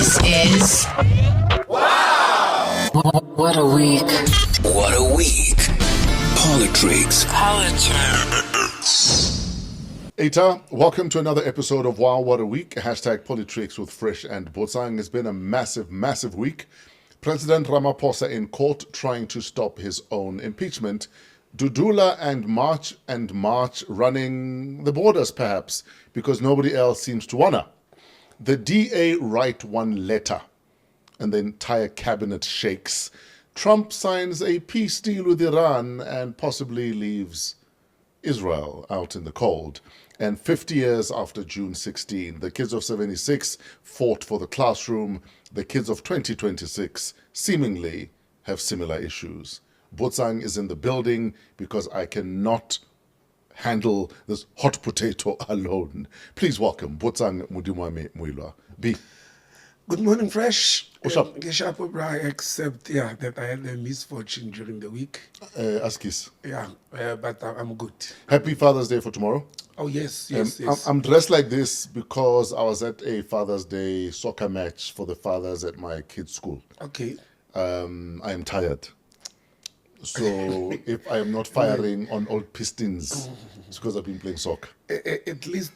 This is What a Week. What a week. Politricks. Eta, welcome to another episode of Wow What a Week, hashtag Politricks with Fresh and Botsang. It's been a massive week. President Ramaphosa in court trying to stop his own impeachment. Dudula and March running the borders perhaps, because nobody else seems to wanna. The DA write one letter and the entire cabinet shakes. Trump signs a peace deal with Iran and possibly leaves Israel out in the cold. And 50 years after June 16, the kids of 76 fought for the classroom. The kids of 2026 seemingly have similar issues. Botsang is in the building because I cannot handle this hot potato alone. Please welcome Botsang Mudimwame Muilwa. B. Good morning, Fresh. What's up? Except that I had a misfortune during the week. Askis. But I'm good. Happy Father's Day for tomorrow. Oh, yes. I'm dressed like this because I was at a Father's Day soccer match for the fathers at my kids' school. Okay. I am tired. So if I am not firing on old pistons, it's because I've been playing soccer. At least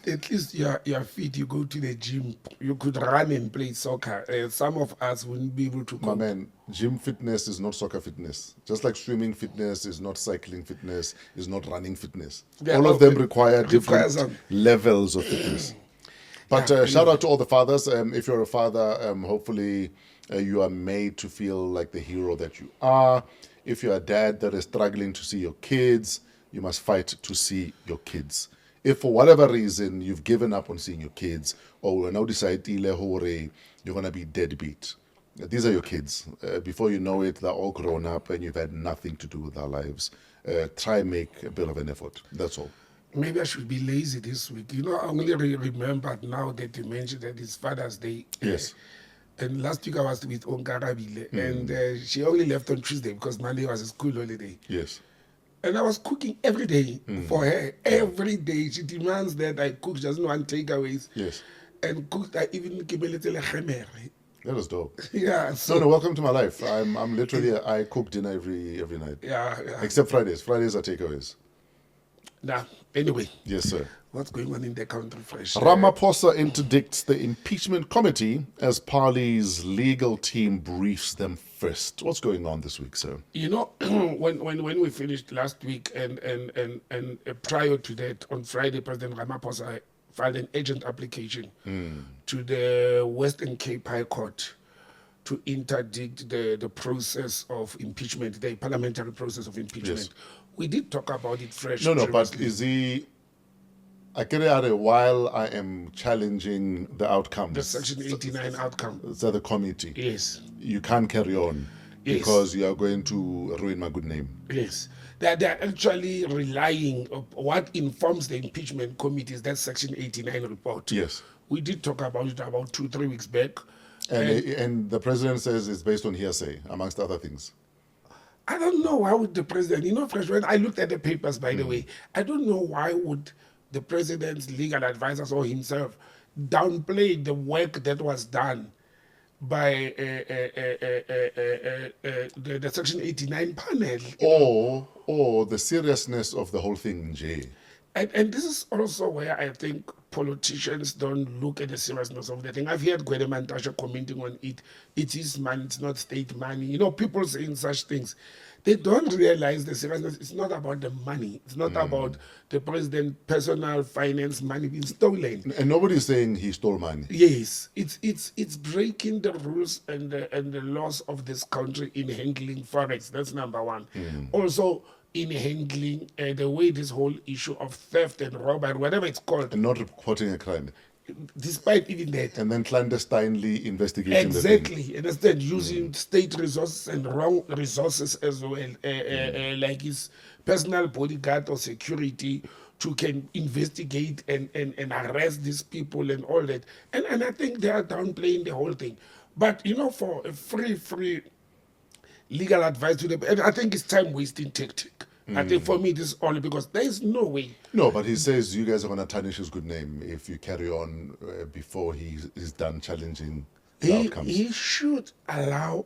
you're fit. You go to the gym. You could run and play soccer. Some of us wouldn't be able to My man, gym fitness is not soccer fitness. Just like swimming fitness is not cycling fitness, is not running fitness. All of them require different levels of fitness. But shout out to all the fathers. If you're a father, hopefully you are made to feel like the hero that you are. If you're a dad that is struggling to see your kids, you must fight to see your kids. If for whatever reason you've given up on seeing your kids, or you now decide you're going to be deadbeat, these are your kids. Before you know it, they're all grown up and you've had nothing to do with their lives. Try and make a bit of an effort. That's all. Maybe I should be lazy this week. I only remembered now that you mentioned that it's Father's Day. Yes. And last week I was with Onkarabile, and she only left on Tuesday because Monday was a school holiday. Yes. And I was cooking every day for her. Every day. She demands that I cook. She doesn't want takeaways. Yes. And cooked, I even give a little khemere. That was dope. Yeah. So, no, welcome to my life. I'm literally, I cook dinner every night. Yeah. Except Fridays. Fridays are takeaways. Nah, anyway. Yes, sir. What's going on in the country, Fresh? Ramaphosa interdicts the impeachment committee as Parley's legal team briefs them first. What's going on this week, sir? When we finished last week and prior to that, on Friday, President Ramaphosa filed an urgent application to the Western Cape High Court to interdict the process of impeachment, the parliamentary process of impeachment. Yes. We did talk about it, Fresh. No, but is he... I get it out while I am challenging the outcomes. The Section 89 outcome. So the committee. Yes. You can't carry on because you are going to ruin my good name. Yes. They're actually relying on what informs the impeachment committee is that Section 89 report. Yes. We did talk about it about 2-3 weeks back. And the president says it's based on hearsay, amongst other things. I don't know why would the president, Fresh, when I looked at the papers, by the way, I don't know why would the president's legal advisors or himself downplay the work that was done by the Section 89 panel. Or the seriousness of the whole thing, Jay. And this is also where I think politicians don't look at the seriousness of the thing. I've heard Gwede Mantashe commenting on it. It is money, it's not state money. People saying such things. They don't realize the seriousness. It's not about the money. It's not about the president's personal finance money being stolen. And nobody's saying he stole money. Yes, it's breaking the rules and the laws of this country in handling forex. That's number one. Also, in handling the way this whole issue of theft and robbery, whatever it's called, and not reporting a crime. Despite even that. And then clandestinely investigating exactly. And instead using state resources and wrong resources as well, like his personal bodyguard or security to can investigate and arrest these people and all that. And I think they are downplaying the whole thing. But, for a free legal advice to them, and I think it's time-wasting tactic. I think for me, this is only because there is no way. No, but he says you guys are going to tarnish his good name if you carry on before he is done challenging outcomes. He should allow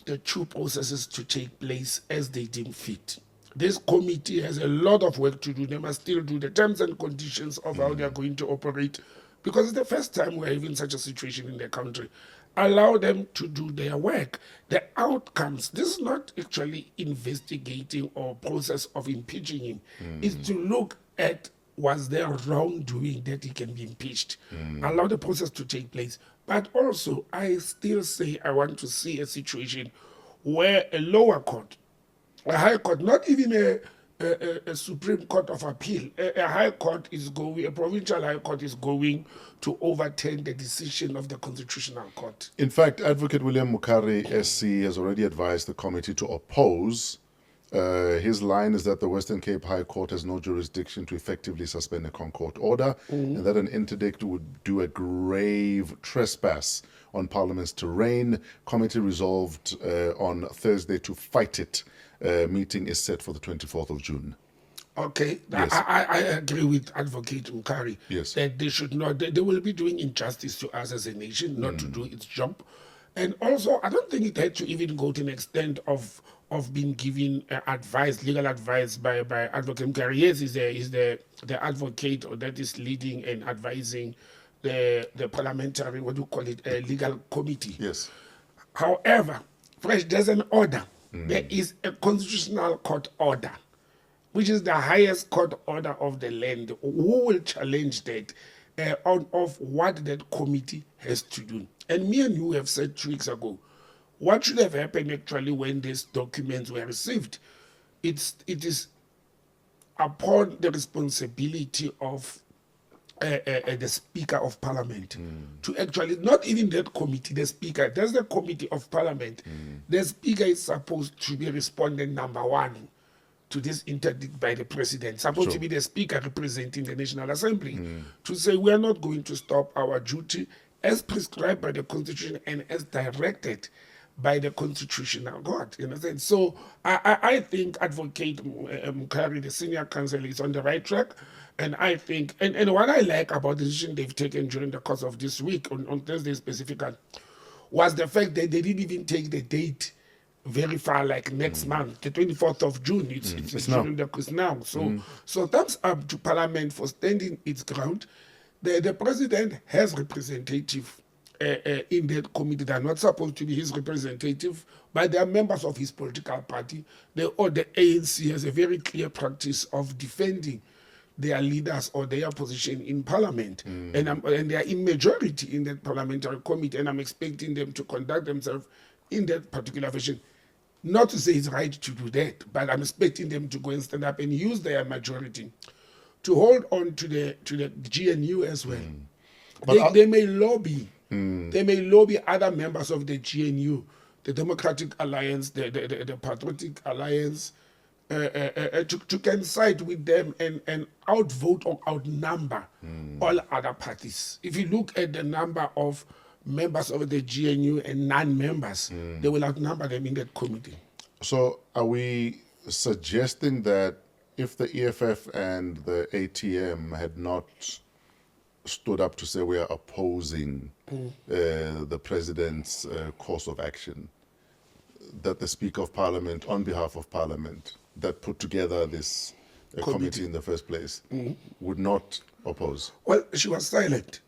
the two processes to take place as they deem fit. This committee has a lot of work to do. They must still do the terms and conditions of how they are going to operate, because it's the first time we're having such a situation in the country. Allow them to do their work. The outcomes, this is not actually investigating or process of impeaching him. It's to look at, was there wrongdoing that he can be impeached? Allow the process to take place. But also, I still say I want to see a situation where a lower court, a high court, not even a Supreme Court of Appeal, a high court is going, a provincial high court is going to overturn the decision of the Constitutional Court. In fact, Advocate William Mukari, SC, has already advised the committee to oppose. His line is that the Western Cape High Court has no jurisdiction to effectively suspend a Concord order, and that an interdict would do a grave trespass on Parliament's terrain. Committee resolved on Thursday to fight it. Meeting is set for the 24th of June. Okay, Yes. I agree with Advocate Mukari. Yes. That they should not, they will be doing injustice to us as a nation, not to do its job. And also, I don't think it had to even go to an extent of being given advice, legal advice by Advocate Mukari. Yes, he's the advocate or that is leading and advising the parliamentary, what do you call it, legal committee. Yes. However, Fresh, there's an order. There is a constitutional court order, which is the highest court order of the land. Who will challenge that of what that committee has to do? And me and you have said 2 weeks ago, what should have happened actually when these documents were received? It is upon the responsibility of the Speaker of Parliament to actually, not even that committee, the Speaker, there's the Committee of Parliament. The Speaker is supposed to be respondent number 1 to this interdict by the President, supposed to be the Speaker representing the National Assembly, to say we are not going to stop our duty as prescribed by the Constitution and as directed by the Constitutional Court. You understand? So I think Advocate Mukari, the senior counsel, is on the right track. And I think, and what I like about the decision they've taken during the course of this week, on Thursday specifically, was the fact that they didn't even take the date very far, like next month, the 24th of June. It's now. during the course now. So thumbs up to Parliament for standing its ground. The President has representative in that committee. They are not supposed to be his representative, but they are members of his political party. The ANC has a very clear practice of defending their leaders or their position in Parliament, and they are in majority in that parliamentary committee, and I'm expecting them to conduct themselves in that particular fashion. Not to say it's right to do that, but I'm expecting them to go and stand up and use their majority to hold on to the GNU as well. But they may lobby. They may lobby other members of the GNU, the Democratic Alliance, the Patriotic Alliance, to coincide with them and outvote or outnumber all other parties. If you look at the number of members of the GNU and non-members, they will outnumber them in that committee. So are we suggesting that if the EFF and the ATM had not stood up to say we are opposing the president's course of action, that the Speaker of Parliament, on behalf of Parliament, that put together this committee in the first place, would not oppose? Well, she was silent.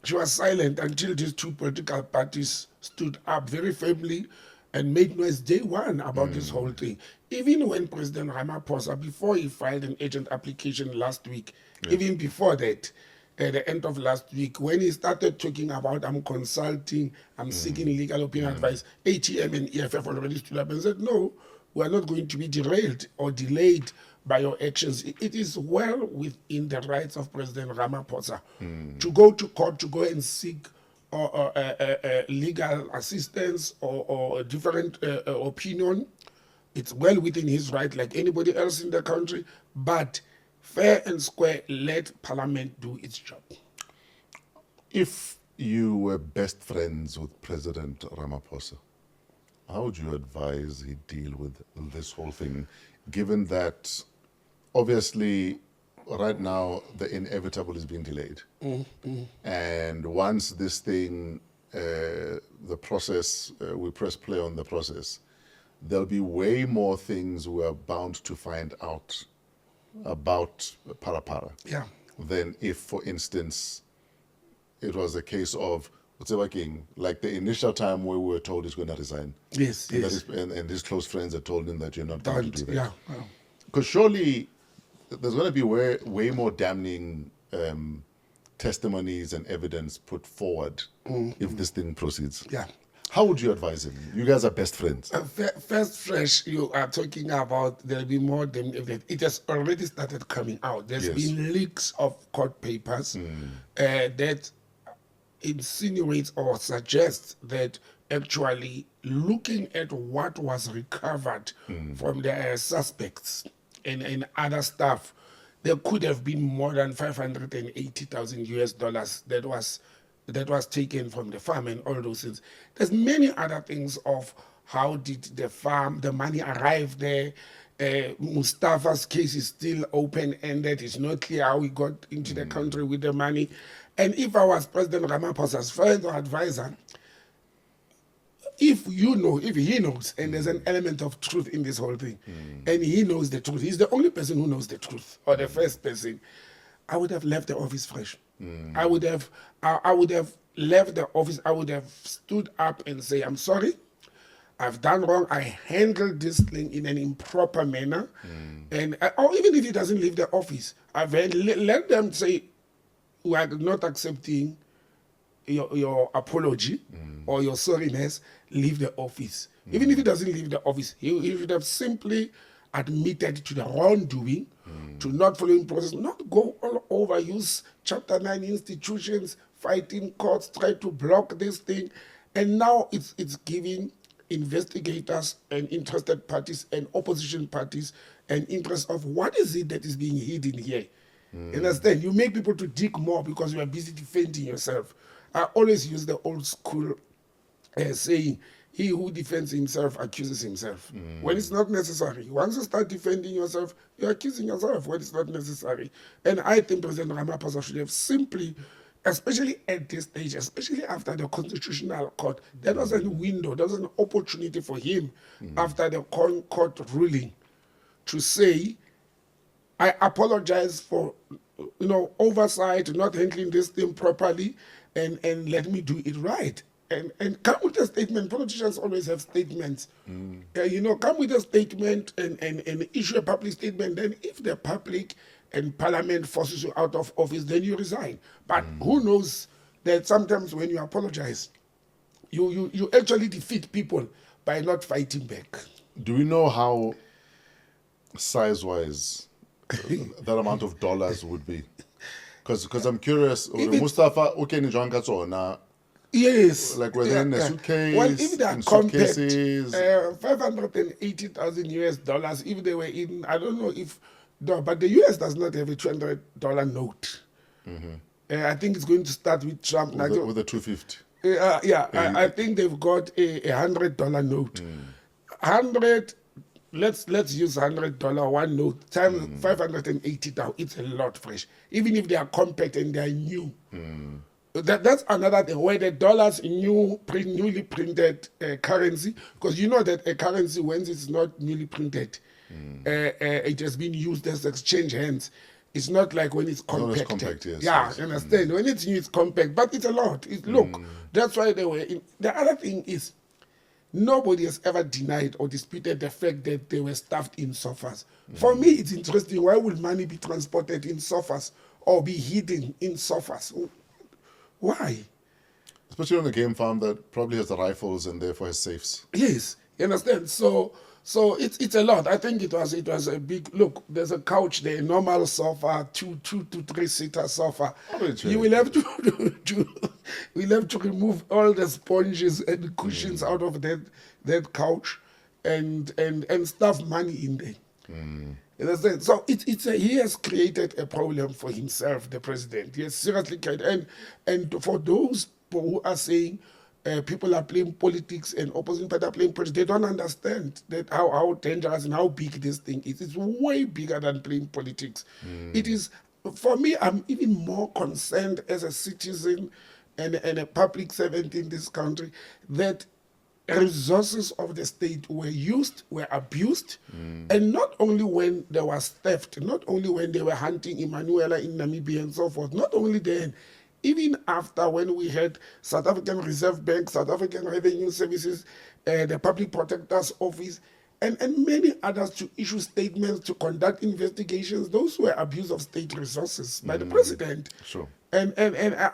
She was silent until these two political parties stood up very firmly and made noise day one about this whole thing. Even when President Ramaphosa, before he filed an urgent application last week, even before that, at the end of last week, when he started talking about, I'm consulting, I'm seeking legal opinion advice, ATM and EFF already stood up and said, no, we are not going to be derailed or delayed by your actions. It is well within the rights of President Ramaphosa to go to court, to go and seek legal assistance or different opinion. It's well within his right, like anybody else in the country, but fair and square, let Parliament do its job. If you were best friends with President Ramaphosa, how would you advise he deal with this whole thing, given that obviously right now the inevitable is being delayed? And once this thing the process, we press play on the process, there'll be way more things we're bound to find out about Phala Phala Yeah. than if, for instance, it was a case of wagging, like the initial time where we were told he's going to resign. Yes, And, yes. and his close friends had told him that you're not going to do that. Yeah. Well, Because surely there's going to be way more damning testimonies and evidence put forward if this thing proceeds. yeah. How would you advise him? You guys are best friends. First, Fresh, you are talking about there'll be more than evidence. It has already started coming out. There's Yes. been leaks of court papers that insinuates or suggests that actually looking at what was recovered from the suspects and other stuff, there could have been more than 580,000 US dollars that was taken from the farm and all those things. There's many other things of how did the farm, the money arrive there. Mustafa's case is still open-ended. It's not clear how he got into the country with the money. And if I was President Ramaphosa's friend or advisor, if he knows, and there's an element of truth in this whole thing, and he knows the truth, he's the only person who knows the truth, or the first person, I would have left the office fresh. I would have left the office. I would have stood up and say, I'm sorry, I've done wrong. I handled this thing in an improper manner. And or even if he doesn't leave the office, I've let them say, we are not accepting your apology or your sorriness, leave the office. Even if he doesn't leave the office, he should have simply admitted to the wrongdoing, to not following process, not go all over, use Chapter 9 institutions, fighting courts, try to block this thing. And now it's giving investigators and interested parties and opposition parties an interest of what is it that is being hidden here. Understand? You make people to dig more because you are busy defending yourself. I always use the old school saying, he who defends himself accuses himself. When it's not necessary. Once you start defending yourself, you're accusing yourself when it's not necessary. And I think President Ramaphosa should have simply, especially at this stage, especially after the Constitutional Court, there was a window, there was an opportunity for him after the court ruling to say, I apologize for oversight, not handling this thing properly, and let me do it right. And come with a statement. Politicians always have statements. Come with a statement and issue a public statement. Then if the public and parliament forces you out of office, then you resign. But who knows that sometimes when you apologize, you actually defeat people by not fighting back. Do we know how size-wise that amount of dollars would be? Because I'm curious. Mustafa, yes. Like were they in a suitcase? Well, if they are in compact, suitcases? 580,000 US dollars, if they were in, I don't know if, no, but the US does not have a $200 note. I think it's going to start with Trump. With the 250. I think they've got a $100 note. 100, let's use $100 one note times 580 now. It's a lot fresh. Even if they are compact and they are new. That's another thing, where the dollars newly printed currency, because you know that a currency, when it's not newly printed, it has been used as exchange hands. It's not like when it's compacted. compact, yes, Yeah, yes. understand. When it's new, it's compact, but it's a lot. Look, that's why they were in. The other thing is, nobody has ever denied or disputed the fact that they were stuffed in sofas. For me, it's interesting. Why would money be transported in sofas or be hidden in sofas? Why? Especially on a game farm that probably has the rifles and therefore has safes. Yes, you understand. So it's a lot. I think it was a big look. There's a couch there, normal sofa, two to three seater sofa. You will have to remove all the sponges and cushions out of that couch, and stuff money in there. You understand? So he has created a problem for himself, the president. He has seriously created, and for those who are saying people are playing politics and opposing parties are playing politics, they don't understand that how dangerous and how big this thing is. It's way bigger than playing politics. It is, for me, I'm even more concerned as a citizen and a public servant in this country, that resources of the state were used, were abused, and not only when there was theft, not only when they were hunting Emanuela in Namibia and so forth, not only then, even after when we had South African Reserve Bank, South African Revenue Services, the Public Protector's Office, and many others to issue statements, to conduct investigations. Those were abuse of state resources by the president. Sure. And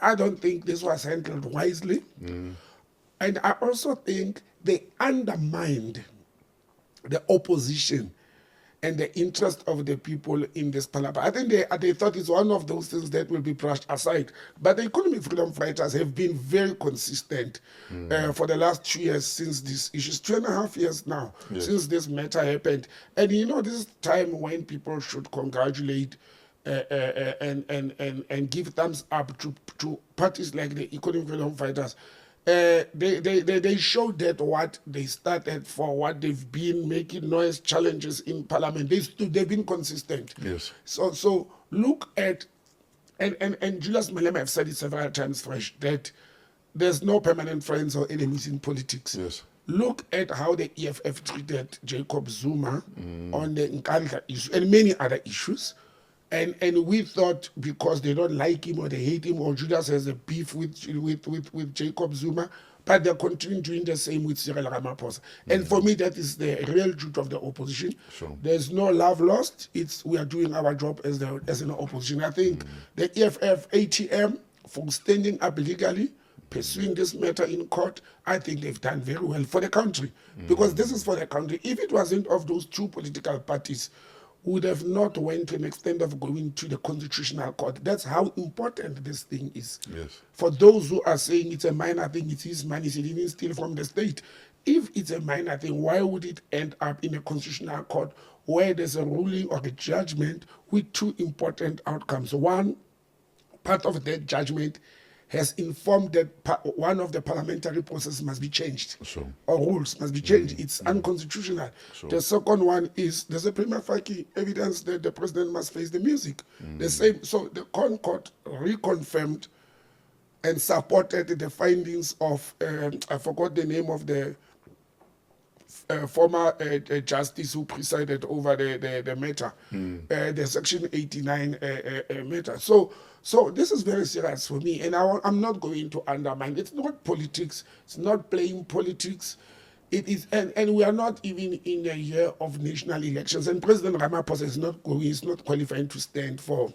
I don't think this was handled wisely. And I also think they undermined the opposition and the interest of the people in this Phala Phala. I think they thought it's one of those things that will be brushed aside. But the economic freedom fighters have been very consistent for the last 2 years since this issue. 2.5 years now since this matter happened. And you know, this is time when people should congratulate and give thumbs up to parties like the economic freedom fighters. They showed that what they started for, what they've been making noise, challenges in parliament, they've been consistent. Yes. So look at, and Julius Malema have said it several times, Fresh, that there's no permanent friends or enemies in politics. Yes. Look at how the EFF treated Jacob Zuma on the Nkandla issue and many other issues. And we thought because they don't like him or they hate him or Julius has a beef with Jacob Zuma, but they're continuing doing the same with Cyril Ramaphosa. And for me, that is the real truth of the opposition. Sure. There's no love lost. We are doing our job as an opposition. I think the EFF ATM, for standing up legally, pursuing this matter in court, I think they've done very well for the country. Because this is for the country. If it wasn't of those two political parties, would have not went to an extent of going to the Constitutional Court. That's how important this thing is. Yes. For those who are saying it's a minor thing, it's his money, he didn't steal from the state. If it's a minor thing, why would it end up in a Constitutional Court where there's a ruling or a judgment with two important outcomes? One, part of that judgment has informed that one of the parliamentary processes must be changed. Sure. Or rules must be changed. It's unconstitutional. Sure. The second one is there's a prima facie evidence that the president must face the music. The same. So the Court reconfirmed and supported the findings of, I forgot the name of the former justice who presided over the matter, the Section 89 matter. So this is very serious for me, and I'm not going to undermine. It's not politics. It's not playing politics. It is, and we are not even in a year of national elections. And President Ramaphosa is not qualifying to stand for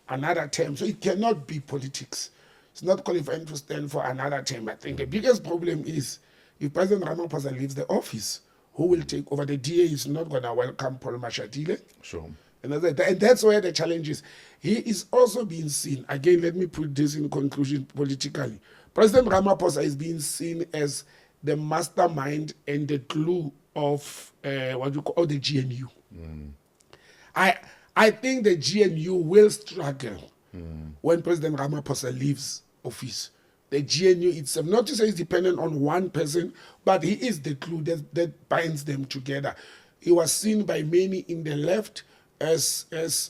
another term. So it cannot be politics. It's not qualifying to stand for another term. I think the biggest problem is if President Ramaphosa leaves the office, who will take over? The DA is not going to welcome Paul Mashatile. Sure. And that's where the challenge is. He is also being seen, again, let me put this in conclusion politically. President Ramaphosa is being seen as the mastermind and the glue of what you call the GNU. I think the GNU will struggle when President Ramaphosa leaves office. The GNU itself, not to say it's dependent on one person, but he is the glue that binds them together. He was seen by many in the left as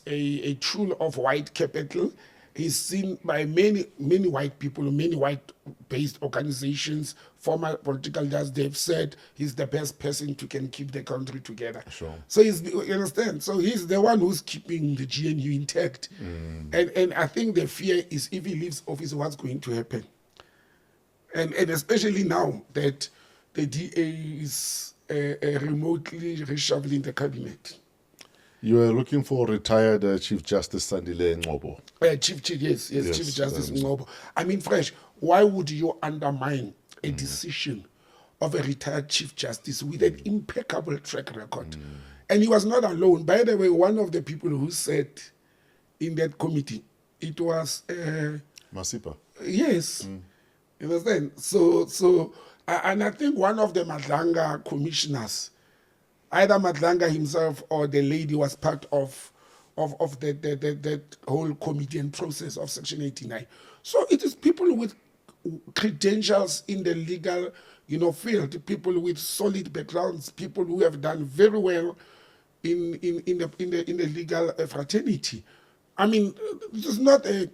a tool of white capital. He's seen by many white people, many white-based organizations, former political leaders. They've said he's the best person to can keep the country together. Sure. So you understand? So he's the one who's keeping the GNU intact. And I think the fear is if he leaves office, what's going to happen? And especially now that the DA is remotely reshuffling the cabinet. You are looking for retired Chief Justice Sandile Ngobo. Yes, Chief Justice Ngobo. I mean, Fresh, why would you undermine a decision of a retired Chief Justice with an impeccable track record? And he was not alone. By the way, one of the people who said in that committee, it was... Masipa. Yes. You understand? So, and I think one of the Madlanga commissioners, either Madlanga himself or the lady, was part of that whole committee process of Section 89. So it is people with credentials in the legal, field, people with solid backgrounds, people who have done very well in the legal fraternity. I mean, this is not a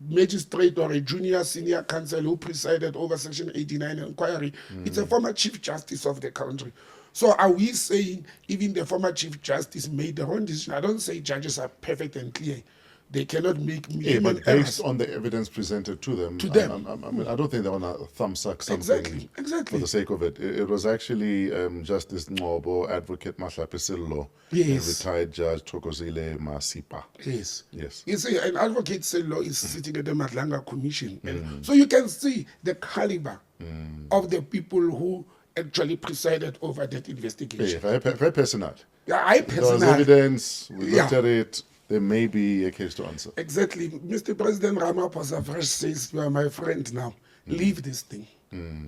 magistrate or a junior senior counsel who presided over Section 89 inquiry. It's a former Chief Justice of the country. So are we saying even the former Chief Justice made the wrong decision? I don't say judges are perfect and clear. They cannot make human but errors. based on the evidence presented to them, I mean, I don't think they want to thumbsuck something Exactly. for the sake of it. It was actually Justice Ngobo, Advocate Mahlapisillo, Yes. retired Judge Thokozile Masipa. Yes. Yes. You see, an advocate Sello is sitting at the Madlanga Commission. And so you can see the caliber of the people who actually presided over that investigation. Very personal. Yeah, I There was personally. evidence, we looked Yeah. at it, there may be a case to answer. Exactly. Mr. President Ramaphosa Fresh says, you are my friend now. Leave this thing.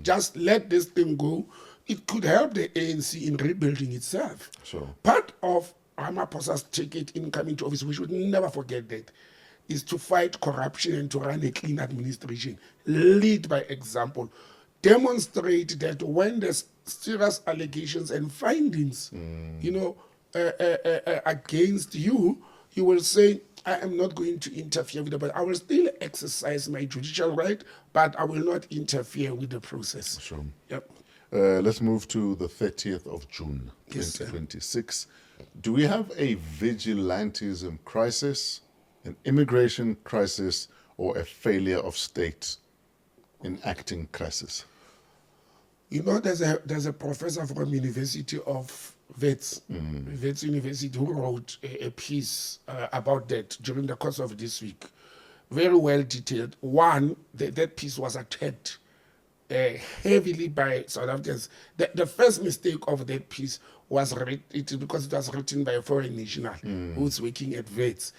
Just let this thing go. It could help the ANC in rebuilding itself. Sure. Part of Ramaphosa's ticket in coming to office, we should never forget that, is to fight corruption and to run a clean administration. Lead by example. Demonstrate that when there's serious allegations and findings, against you, you will say, I am not going to interfere with it, but I will still exercise my judicial right, but I will not interfere with the process. Sure. Yep. Let's move to the 30th of June, Yes, sir. 2026. Do we have a vigilantism crisis, an immigration crisis, or a failure of state in acting crisis? You know, there's a professor from University of Wits, Wits University, who wrote a piece about that during the course of this week. Very well detailed. One, that piece was attacked heavily by South Africans. The first mistake of that piece was because it was written by a foreign national who's working at Wits.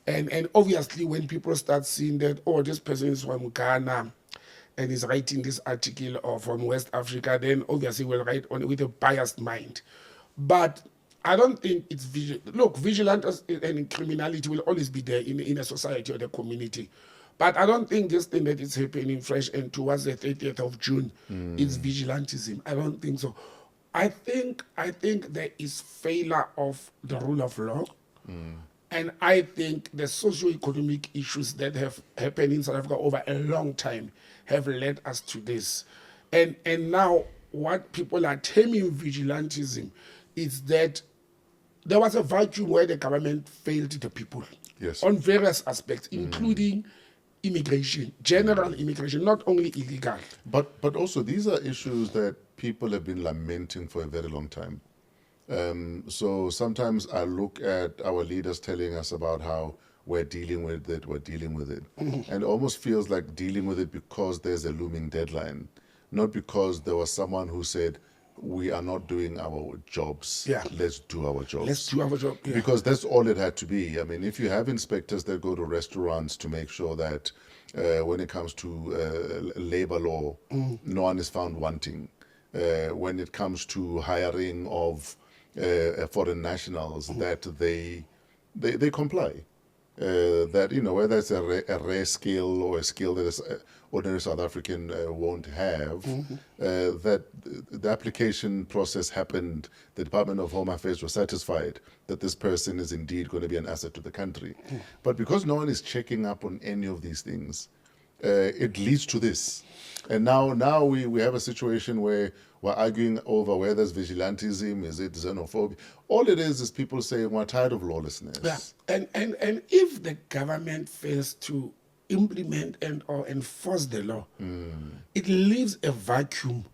And obviously when people start seeing that, oh, this person is from Ghana, and is writing this article or from West Africa, then obviously we'll write on it with a biased mind. But I don't think it's look, vigilance and criminality will always be there in a society or the community. But I don't think this thing that is happening fresh and towards the 30th of June is vigilantism. I don't think so. I think there is failure of the rule of law. And I think the socio-economic issues that have happened in South Africa over a long time have led us to this. And now what people are terming vigilantism is that there was a vacuum where the government failed the people. Yes. On various aspects, including immigration, general immigration, not only illegal. But also these are issues that people have been lamenting for a very long time. So sometimes I look at our leaders telling us about how we're dealing with it, and it almost feels like dealing with it because there's a looming deadline, not because there was someone who said, we are not doing our jobs, let's do our jobs. Let's do our job. Yeah. Because that's all it had to be. I mean, if you have inspectors that go to restaurants to make sure that when it comes to labor law, no one is found wanting. When it comes to hiring of foreign nationals, that they comply. That, whether it's a rare skill or a skill that is ordinary South African won't have, that the application process happened, the Department of Home Affairs was satisfied that this person is indeed going to be an asset to the country. But because no one is checking up on any of these things, it leads to this. And now we have a situation where we're arguing over whether there's vigilantism, is it xenophobia. All it is people saying we're tired of lawlessness. Yeah. And if the government fails to implement and or enforce the law, it leaves a vacuum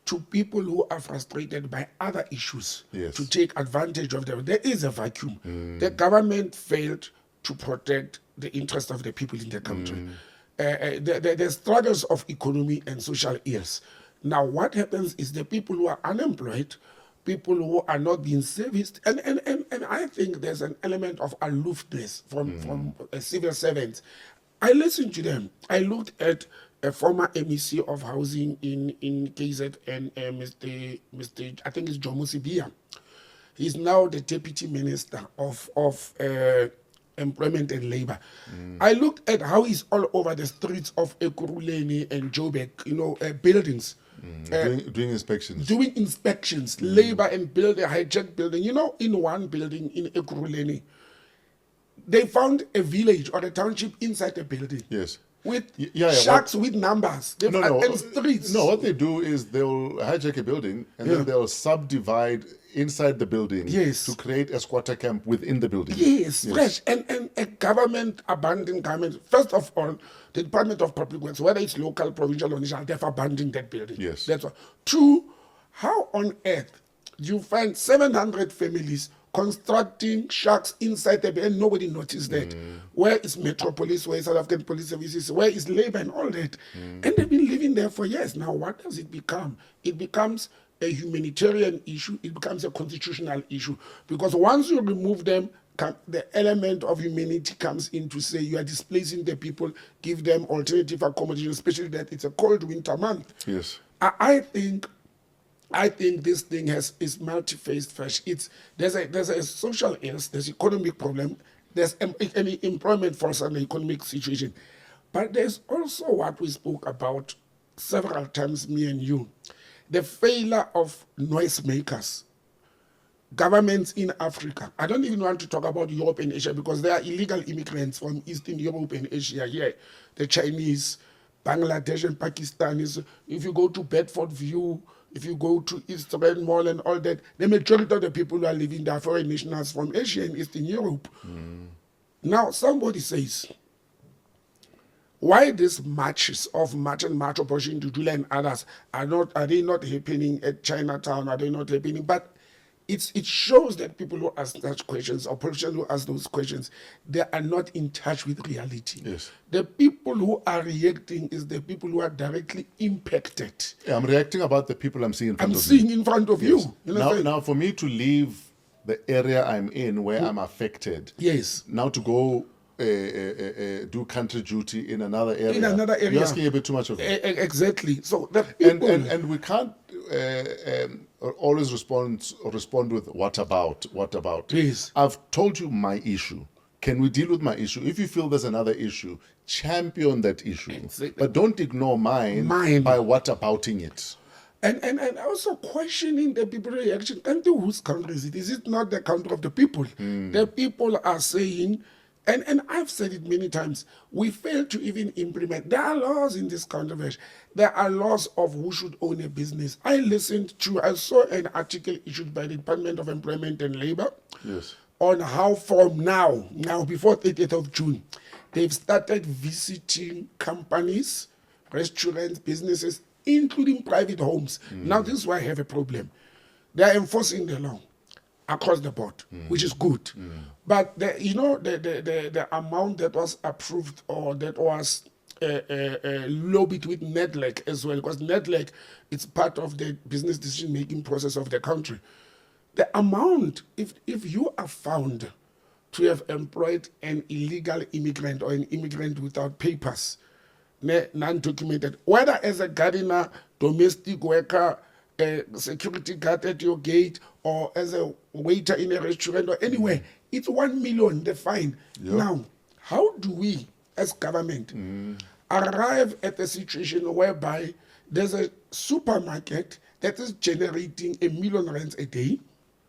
to people who are frustrated by other issues to take advantage of them. There is a vacuum. The government failed to protect the interest of the people in the country. The struggles of economy and social ills. Now, what happens is the people who are unemployed, people who are not being serviced, and I think there's an element of aloofness from civil servants. I listened to them. I looked at a former MEC of housing in KZN, Mr. I think it's Jomusi Bia. He's now the deputy minister of employment and labor. I looked at how he's all over the streets of Ekurhuleni and Joburg, buildings. Doing inspections. Doing inspections, labor and building, hijacked building. In one building in Ekurhuleni, they found a village or a township inside a building. Yes. With Yeah, shacks with numbers. And streets. No, what they do is they'll hijack a building and then they'll subdivide inside the building to create a squatter camp within the building. Yes, fresh. And a government, abandoned government, first of all, the Department of Public Works, whether it's local, provincial, or national, they've abandoned that building. Yes. That's one. Two, how on earth do you find 700 families constructing shacks inside the building and nobody noticed that? Where is Metropolis, where is South African Police Services, where is labor and all that? And they've been living there for years. Now, what does it become? It becomes a humanitarian issue. It becomes a constitutional issue. Because once you remove them, the element of humanity comes in to say you are displacing the people, give them alternative accommodation, especially that it's a cold winter month. Yes. I think this thing is multi-faced. Fresh. There's a social ills, there's economic problem, there's an employment force and the economic situation, but there's also what we spoke about several times, me and you, the failure of noisemakers. Governments in Africa. I don't even want to talk about Europe and Asia because there are illegal immigrants from Eastern Europe and Asia here. The Chinese, Bangladesh and Pakistanis. If you go to Bedford View, if you go to East Rand Mall and all that, the majority of the people who are living there are foreign nationals from Asia and Eastern Europe. Now, somebody says, why these marches of March Operation Dudula and others are they not happening at Chinatown? Are they not happening? But it shows that people who ask such questions or politicians who ask those questions, they are not in touch with reality. Yes. The people who are reacting is the people who are directly impacted. Yeah, I'm reacting about the people I'm seeing in front of me. I'm seeing in front of you. You know Now, for me to leave the area I'm in where I'm affected, now to go do country duty in another area. You're asking a bit too much of me. Exactly. So the people... And we can't always respond with what about? Yes. I've told you my issue. Can we deal with my issue? If you feel there's another issue, champion that issue. Exactly. But don't ignore mine by whatabouting it. And also questioning the people's reaction. And whose country is it? Is it not the country of the people? The people are saying, and I've said it many times, we fail to even implement. There are laws in this country. There are laws of who should own a business. I saw an article issued by the Department of Employment and Labor on how from now before 30th of June, they've started visiting companies, restaurants, businesses, including private homes. Now, this is why I have a problem. They are enforcing the law across the board, which is good. But the amount that was approved or that was lobbied with NEDLEC as well, because NEDLEC is part of the business decision-making process of the country. The amount, if you are found to have employed an illegal immigrant or an immigrant without papers, non-documented, whether as a gardener, domestic worker, a security guard at your gate, or as a waiter in a restaurant or anywhere, it's 1 million, the fine. Now, how do we, as government, arrive at a situation whereby there's a supermarket that is generating R1 million a day,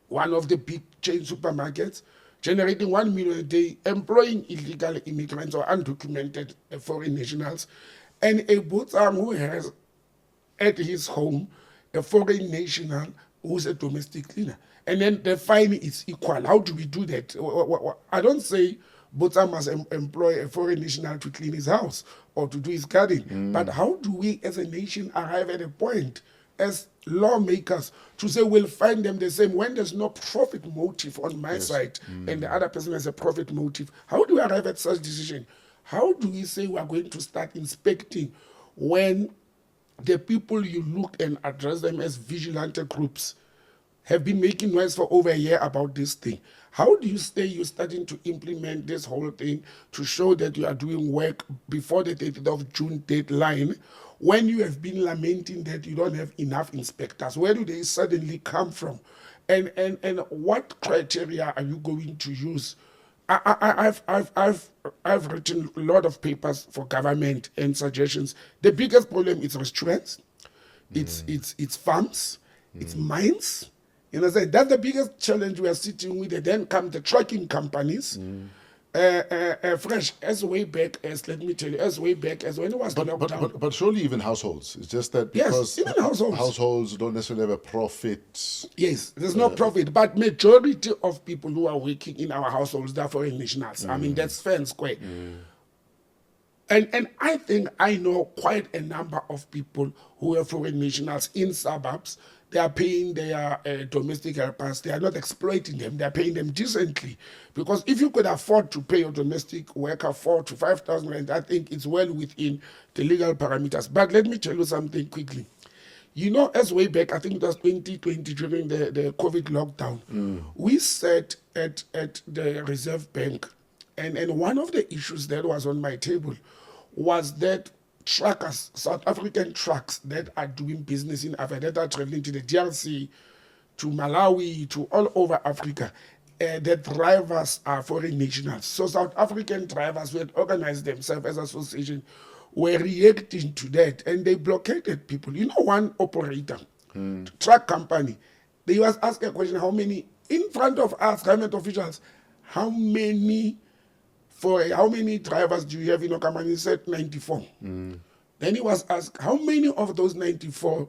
one of the big chain supermarkets, generating 1 million a day, employing illegal immigrants or undocumented foreign nationals, and a Botsang who has at his home a foreign national who's a domestic cleaner. And then the fine is equal. How do we do that? I don't say Botsang must employ a foreign national to clean his house or to do his garden. But how do we as a nation arrive at a point as lawmakers to say we'll find them the same when there's no profit motive on my side and the other person has a profit motive? How do we arrive at such decision? How do we say we are going to start inspecting when the people you look and address them as vigilante groups have been making noise for over a year about this thing? How do you say you're starting to implement this whole thing to show that you are doing work before the 30th of June deadline when you have been lamenting that you don't have enough inspectors? Where do they suddenly come from? And what criteria are you going to use? I've written a lot of papers for government and suggestions. The biggest problem is restaurants, it's farms, it's mines. You know, that's the biggest challenge we are sitting with. And then come the trucking companies. Fresh, as way back as, let me tell you, as way back as when it was locked down. But surely even households. It's just that Yes, because even households. households don't necessarily have a profit. Yes, there's no profit, but majority of people who are working in our households, they're foreign nationals. I mean, that's fair and square. And I think I know quite a number of people who are foreign nationals in suburbs. They are paying their domestic helpers. They are not exploiting them. They are paying them decently. Because if you could afford to pay your domestic worker 4,000 to 5,000 rand, I think it's well within the legal parameters. But let me tell you something quickly. You know, as way back, I think it was 2020 during the COVID lockdown, we sat at the Reserve Bank, and one of the issues that was on my table was that truckers, South African trucks that are doing business in Africa, that are traveling to the DRC, to Malawi, to all over Africa, the drivers are foreign nationals. So South African drivers who had organized themselves as association were reacting to that, and they blockaded people. You know, one operator, truck company, they was asked a question, how many, in front of us, government officials, how many drivers do you have in your company? He said 94. Then he was asked, how many of those 94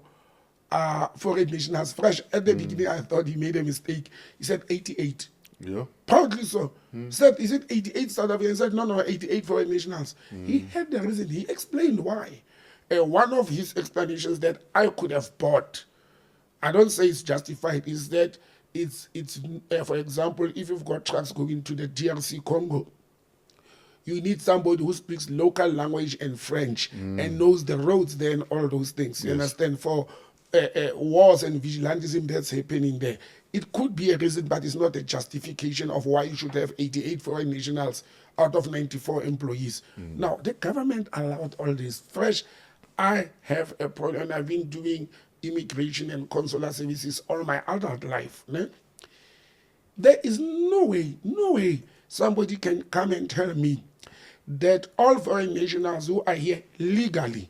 are foreign nationals? Fresh, at the beginning, I thought he made a mistake. He said 88. Yeah. Proudly so. Said, is it 88 South Africans? He said, no, 88 foreign nationals. He had the reason. He explained why. One of his explanations that I could have bought, I don't say it's justified, is that it's for example, if you've got trucks going to the DRC Congo, you need somebody who speaks local language and French and knows the roads there and all those things. You understand? For wars and vigilantism that's happening there. It could be a reason, but it's not a justification of why you should have 88 foreign nationals out of 94 employees. Now, the government allowed all this. Fresh, I have a problem, and I've been doing immigration and consular services all my adult life. Ne? There is no way somebody can come and tell me that all foreign nationals who are here legally,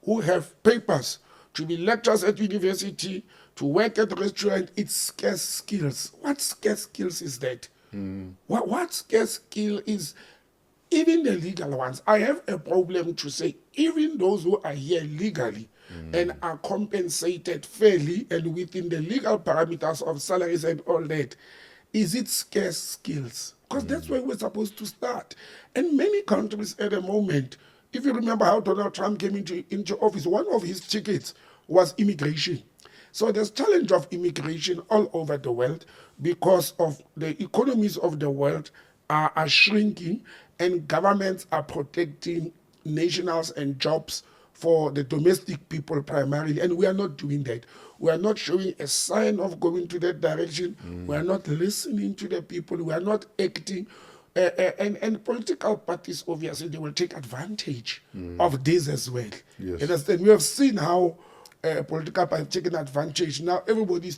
who have papers to be lecturers at university, to work at a restaurant, it's scarce skills. What scarce skills is that? What scarce skill is? Even the legal ones, I have a problem to say, even those who are here legally and are compensated fairly and within the legal parameters of salaries and all that, is it scarce skills? Because that's where we're supposed to start. And many countries at the moment, if you remember how Donald Trump came into office, one of his tickets was immigration. So there's challenge of immigration all over the world because of the economies of the world are shrinking, and governments are protecting nationals and jobs for the domestic people primarily, and we are not doing that. We are not showing a sign of going to that direction. We are not listening to the people. We are not acting. And political parties, obviously, they will take advantage of this as well. Yes. Understand? We have seen how political parties taken advantage. Now everybody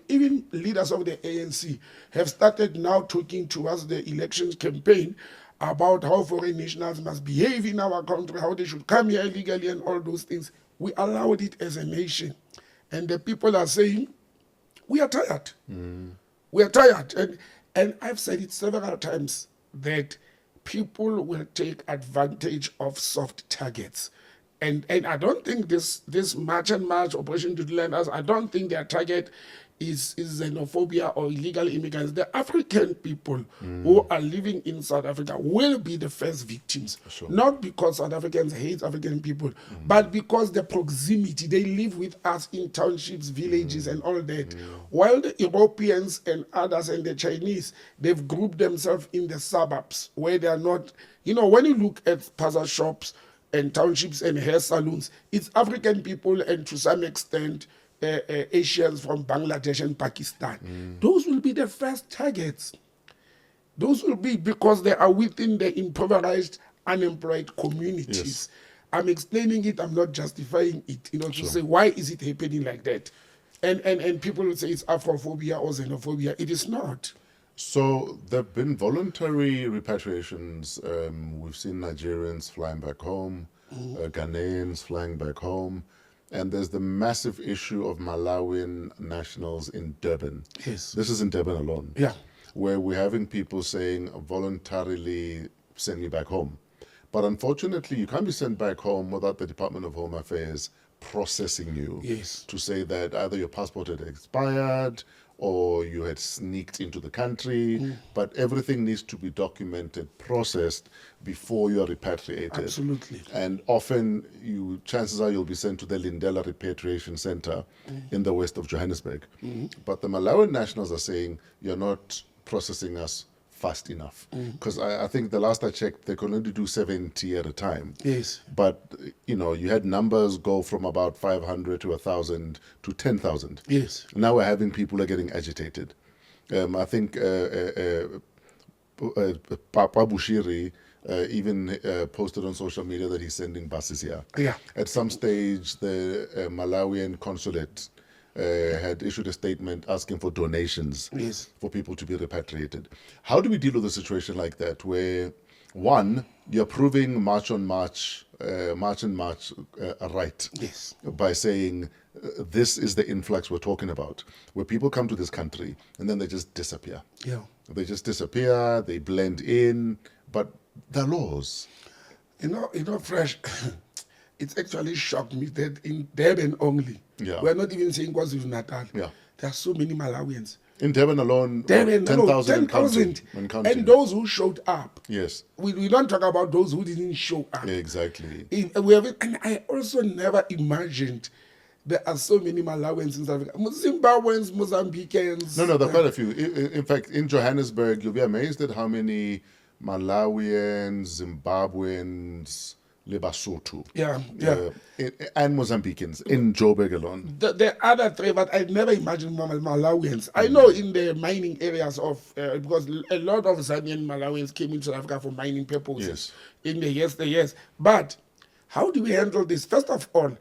even leaders of the ANC have started now talking towards the election campaign about how foreign nationals must behave in our country, how they should come here illegally and all those things. We allowed it as a nation. And the people are saying, we are tired. We are tired. And I've said it several times that people will take advantage of soft targets. And I don't think this March and March, Operation Dudula, I don't think their target is xenophobia or illegal immigrants. The African people who are living in South Africa will be the first victims. Sure. Not because South Africans hate African people, but because the proximity. They live with us in townships, villages, and all that. While the Europeans and others and the Chinese, they've grouped themselves in the suburbs where they are not. You know, when you look at puzzle shops and townships and hair salons, it's African people and to some extent Asians from Bangladesh and Pakistan. Those will be the first targets. Those will be because they are within the impoverished, unemployed communities. Yes. I'm explaining it, I'm not justifying it, to say why is it happening like that? And people will say it's Afrophobia or xenophobia. It is not. So there have been voluntary repatriations. We've seen Nigerians flying back home, Ghanaians flying back home. And there's the massive issue of Malawian nationals in Durban. Yes. This is in Durban alone. Yeah. where we're having people saying voluntarily send me back home. But unfortunately, you can't be sent back home without the Department of Home Affairs processing you to say that either your passport had expired or you had sneaked into the country, but everything needs to be documented, processed before you are repatriated. Absolutely. And often, chances are you'll be sent to the Lindela Repatriation Center in the west of Johannesburg. But the Malawian nationals are saying, you're not processing us fast enough. Because I think the last I checked, they could only do 70 at a time. Yes. But, you had numbers go from about 500 to 1,000 to 10,000. Yes. Now we're having people are getting agitated. I think Papa Bushiri even posted on social media that he's sending buses here. Yeah. At some stage, the Malawian consulate had issued a statement asking for donations for people to be repatriated. How do we deal with a situation like that where, one, you're proving march and march right by saying this is the influx we're talking about, where people come to this country and then they just disappear. Yeah. They just disappear, they blend in, but the laws. Fresh, it's actually shocked me that in Durban only, we're not even saying KwaZulu-Natal, there are so many Malawians. In Durban alone, 10,000 and counting. And those who showed up. Yes. We don't talk about those who didn't show up. Exactly. And I also never imagined there are so many Malawians in South Africa. Zimbabweans, Mozambicans. No, there are quite a few. In fact, in Johannesburg, you'll be amazed at how many Malawians, Zimbabweans, Lesotho, and Mozambicans in Joburg alone. The other three, but I never imagined Malawians. I know in the mining areas of, because a lot of Zambian Malawians came into South Africa for mining purposes in the years. But how do we handle this? First of all,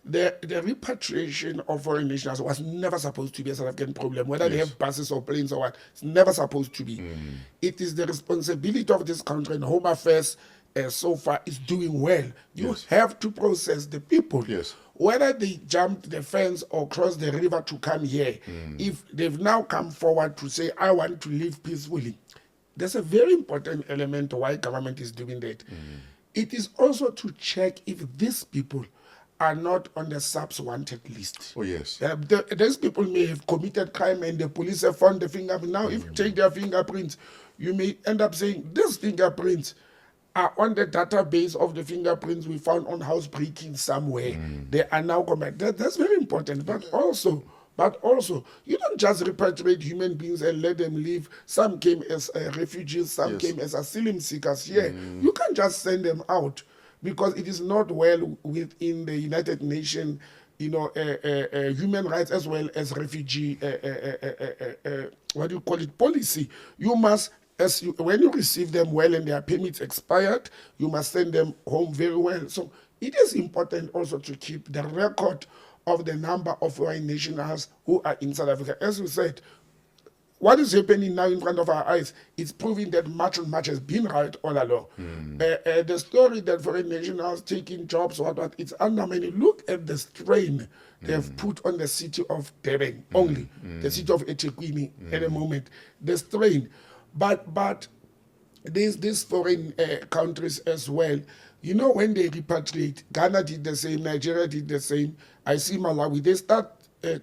the repatriation of foreign nationals was never supposed to be a South African problem, whether they have buses or planes or what. It's never supposed to be. It is the responsibility of this country, and Home Affairs so far is doing well. You have to process the people. Whether they jumped the fence or crossed the river to come here, if they've now come forward to say, I want to live peacefully, there's a very important element to why government is doing that. It is also to check if these people are not on the SAPS wanted list. These people may have committed crime and the police have found the fingerprint. Now, if you take their fingerprints, you may end up saying these fingerprints are on the database of the fingerprints we found on housebreaking somewhere. They are now committed. That's very important. But also, you don't just repatriate human beings and let them live. Some came as refugees, some came as asylum seekers here. You can't just send them out, because it is not well within the United Nations, human rights as well as refugee, policy. You must, when you receive them well and their permits expired, you must send them home very well. So it is important also to keep the record of the number of foreign nationals who are in South Africa. As you said, what is happening now in front of our eyes is proving that much has been right all along. The story that foreign nationals taking jobs, it's undermining. Look at the strain they have put on the city of Durban, only the city of eThekwini at the moment. The strain. But there's these foreign countries as well. When they repatriate, Ghana did the same, Nigeria did the same. I see Malawi, they start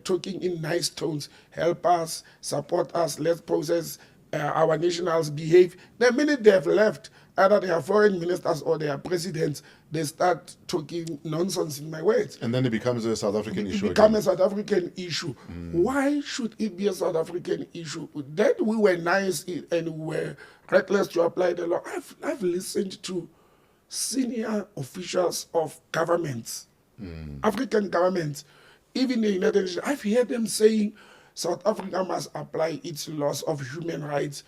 talking in nice tones, help us, support us, let's process our nationals behave. The minute they have left, either they are foreign ministers or they are presidents, they start talking nonsense, in my words. And then it becomes a South African issue. It becomes a South African issue. Why should it be a South African issue? That we were nice and we were reckless to apply the law. I've listened to senior officials of governments, African governments, even the United Nations. I've heard them saying South Africa must apply its laws of human rights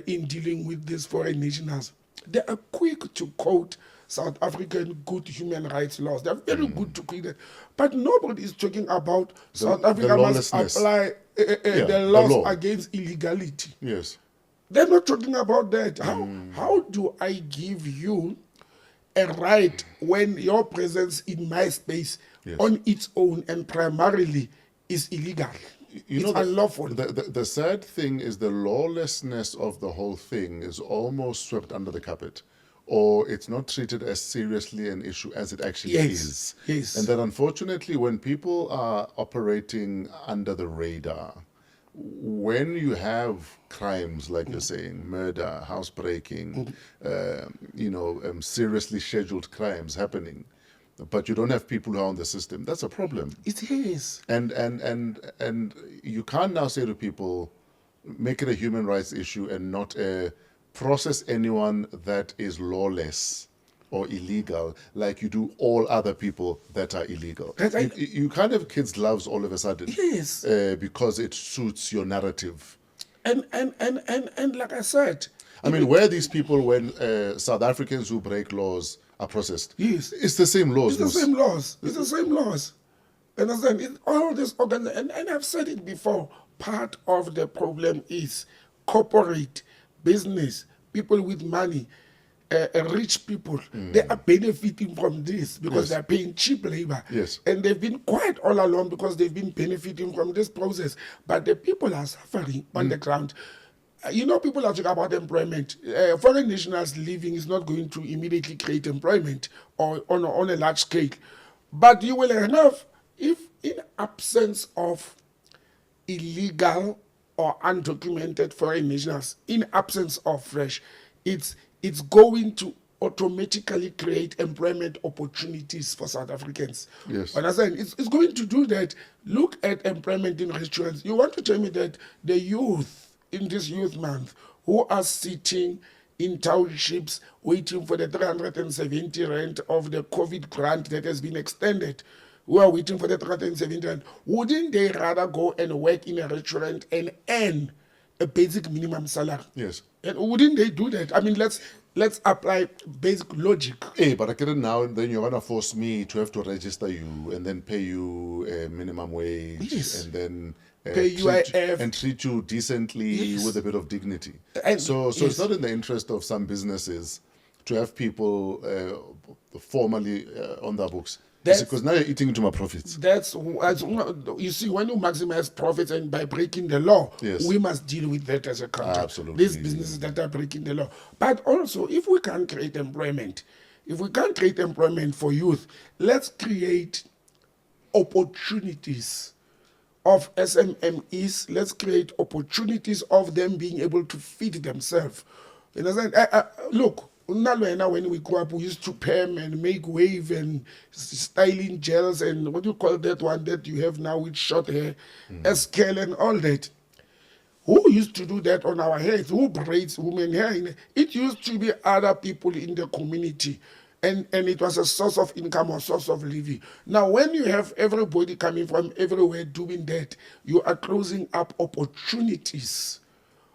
in dealing with these foreign nationals. They are quick to quote South African good human rights laws. They're very good to quote that. But nobody is talking about South Africa must apply the laws against illegality. They're not talking about that. How do I give you a right when your presence in my space on its own and primarily is illegal? You It's know, unlawful. the sad thing is the lawlessness of the whole thing is almost swept under the carpet, or it's not treated as seriously an issue as it actually is. Yes. And that unfortunately, when people are operating under the radar, when you have crimes like you're saying, murder, housebreaking, seriously scheduled crimes happening, but you don't have people who are on the system, that's a problem. It is. And you can't now say to people, make it a human rights issue and not process anyone that is lawless or illegal like you do all other people that are illegal. You can't have kids' gloves all of a sudden. Yes. Because it suits your narrative. And like I said, I mean, where are these people when South Africans who break laws are processed? Yes. It's the same laws. It's the same laws. It's the same laws. Understand? It's all this and I've said it before. Part of the problem is corporate business, people with money, rich people. They are benefiting from this because they're paying cheap labor. Yes. And they've been quiet all along because they've been benefiting from this process. But the people are suffering on the ground. People are talking about employment. Foreign nationals leaving is not going to immediately create employment or on a large scale. But you will have, if in absence of illegal or undocumented foreign nationals, in absence of fresh, it's going to automatically create employment opportunities for South Africans. Yes. Understand? It's going to do that. Look at employment in restaurants. You want to tell me that the youth in this youth month who are sitting in townships waiting for the 370 rand of the COVID grant that has been extended, who are waiting for the 370 rand, wouldn't they rather go and work in a restaurant and earn a basic minimum salary? Yes. And wouldn't they do that? I mean, let's apply basic logic. Hey, but I get it now, and then you're going to force me to have to register you and then pay you a minimum wage. Yes. And then Pay UIF. and treat you decently Yes. with a bit of dignity. And- So yes. it's not in the interest of some businesses to have people formally on their books. Because now you're eating into my profits. You see, when you maximize profits and by breaking the law, Yes. we must deal with that as a country. Absolutely. These businesses that are breaking the law. But also, if we can't create employment, for youth, let's create opportunities of SMMEs. Let's create opportunities of them being able to feed themselves. You understand? Look, when we grew up, we used to perm and make wave and styling gels and what do you call that one that you have now with short hair, SKL and all that. Who used to do that on our heads? Who braids women hair? It used to be other people in the community. And it was a source of income or source of living. Now, when you have everybody coming from everywhere doing that, you are closing up opportunities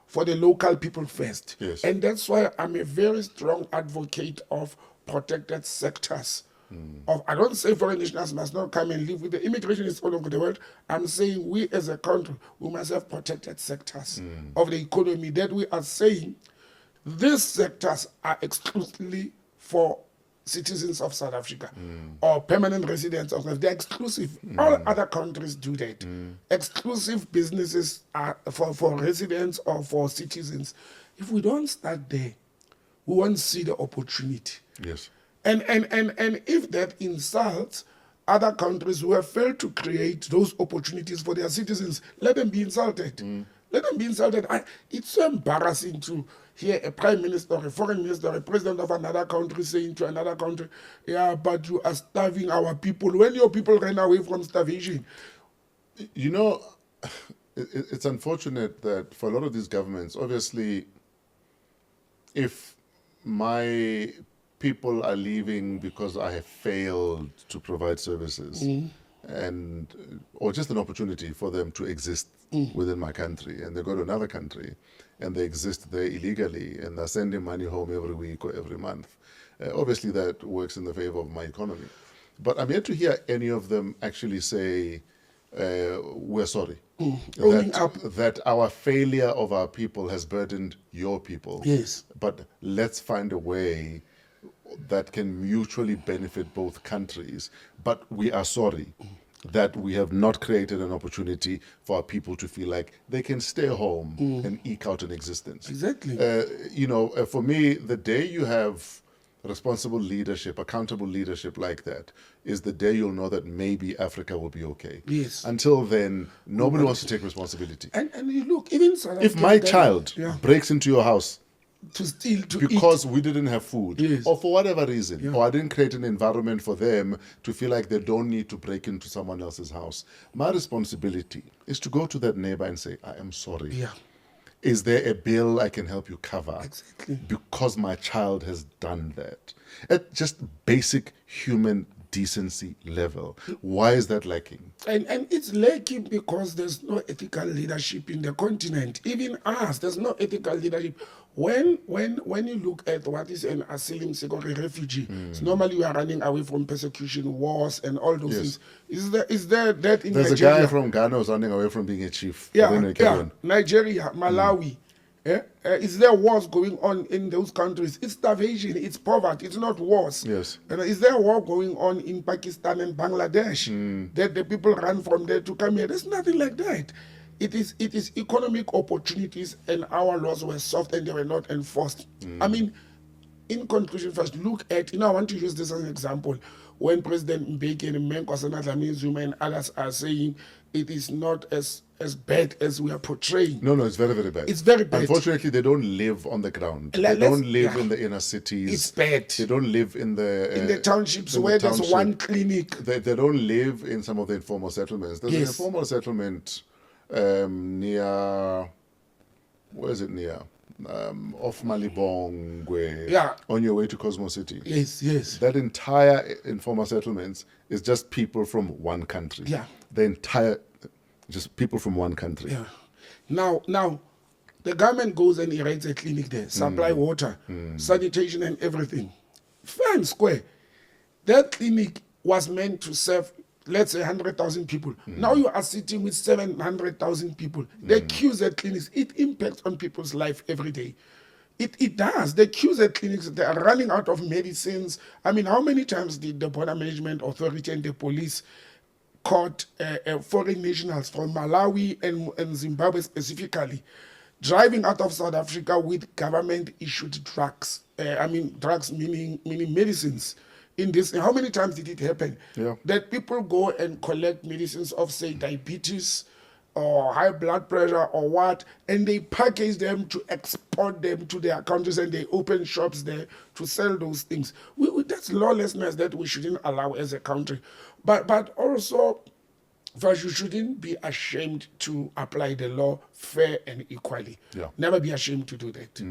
for the local people first. Yes. And that's why I'm a very strong advocate of protected sectors. I don't say foreign nationals must not come and live with the immigration is all over the world. I'm saying we as a country, we must have protected sectors of the economy that we are saying these sectors are exclusively for citizens of South Africa or permanent residents of South Africa. They're exclusive. All other countries do that. Exclusive businesses are for residents or for citizens. If we don't start there, we won't see the opportunity. Yes. And if that insults other countries who have failed to create those opportunities for their citizens, let them be insulted. Let them be insulted. It's so embarrassing to hear a prime minister, a foreign minister, a president of another country saying to another country, yeah, but you are starving our people. When your people ran away from starvation. You know, it's unfortunate that for a lot of these governments, obviously, if my people are leaving because I have failed to provide services, or just an opportunity for them to exist within my country, and they go to another country and they exist there illegally and they're sending money home every week or every month. Obviously, that works in the favor of my economy. But I'm yet to hear any of them actually say, we're sorry. That our failure of our people has burdened your people. Yes. But let's find a way that can mutually benefit both countries. But we are sorry. that we have not created an opportunity for our people to feel like they can stay home and eke out an existence. Exactly. For me, the day you have responsible leadership, accountable leadership like that, is the day you'll know that maybe Africa will be okay. Yes. Until then, nobody wants to take responsibility. And you look, even South If African my government, child breaks into your house to steal, to eat. because we didn't have food, Yes. or for whatever reason, or I didn't create an environment for them to feel like they don't need to break into someone else's house, my responsibility is to go to that neighbor and say, I am sorry. Yeah. Is there a bill I can help you cover? Exactly. Because my child has done that. At just basic human decency level. Why is that lacking? And it's lacking because there's no ethical leadership in the continent. Even us, there's no ethical leadership. When you look at what is an asylum seeker, a refugee, so normally we are running away from persecution, wars, and all those things. Is there that in There's Nigeria? a guy from Ghana who's running away from being a chief. Yeah, But anyway, carry on. Nigeria, Malawi. Is there wars going on in those countries? It's starvation, it's poverty, it's not wars. Yes. And is there a war going on in Pakistan and Bangladesh that the people run from there to come here? There's nothing like that. It is economic opportunities, and our laws were soft and they were not enforced. I mean, in conclusion, first look at, I want to use this as an example. When President Mbeki and Menkosana Dlamini Zuma and others are saying it is not as bad as we are portraying. No, it's very, very bad. It's very bad. Unfortunately, they don't live on the ground. They Let's- don't live yeah. in the inner cities. It's bad. They don't live in the Townships in the where there's township. one clinic. They don't live in some of the informal settlements. There's an Yes. informal settlement near, where is it near? Off Malibongwe, Yeah. on your way to Cosmo City. Yes. That entire informal settlements is just people from one country. Yeah. Just people from one country. Yeah. Now, the government goes and erects a clinic there, supply water, sanitation and everything. Fair and square. That clinic was meant to serve, let's say, 100,000 people. Now you are sitting with 700,000 people. The queues at clinics, it impacts on people's life every day. It does. The queues at clinics, they are running out of medicines. I mean, how many times did the Border Management Authority and the police caught foreign nationals from Malawi and Zimbabwe specifically driving out of South Africa with government-issued drugs? Drugs meaning medicines. In this, how many times did it happen? Yeah. That people go and collect medicines of, say, diabetes or high blood pressure or what, and they package them to export them to their countries, and they open shops there to sell those things. That's lawlessness that we shouldn't allow as a country. But also, first, you shouldn't be ashamed to apply the law fair and equally. Yeah. Never be ashamed to do that.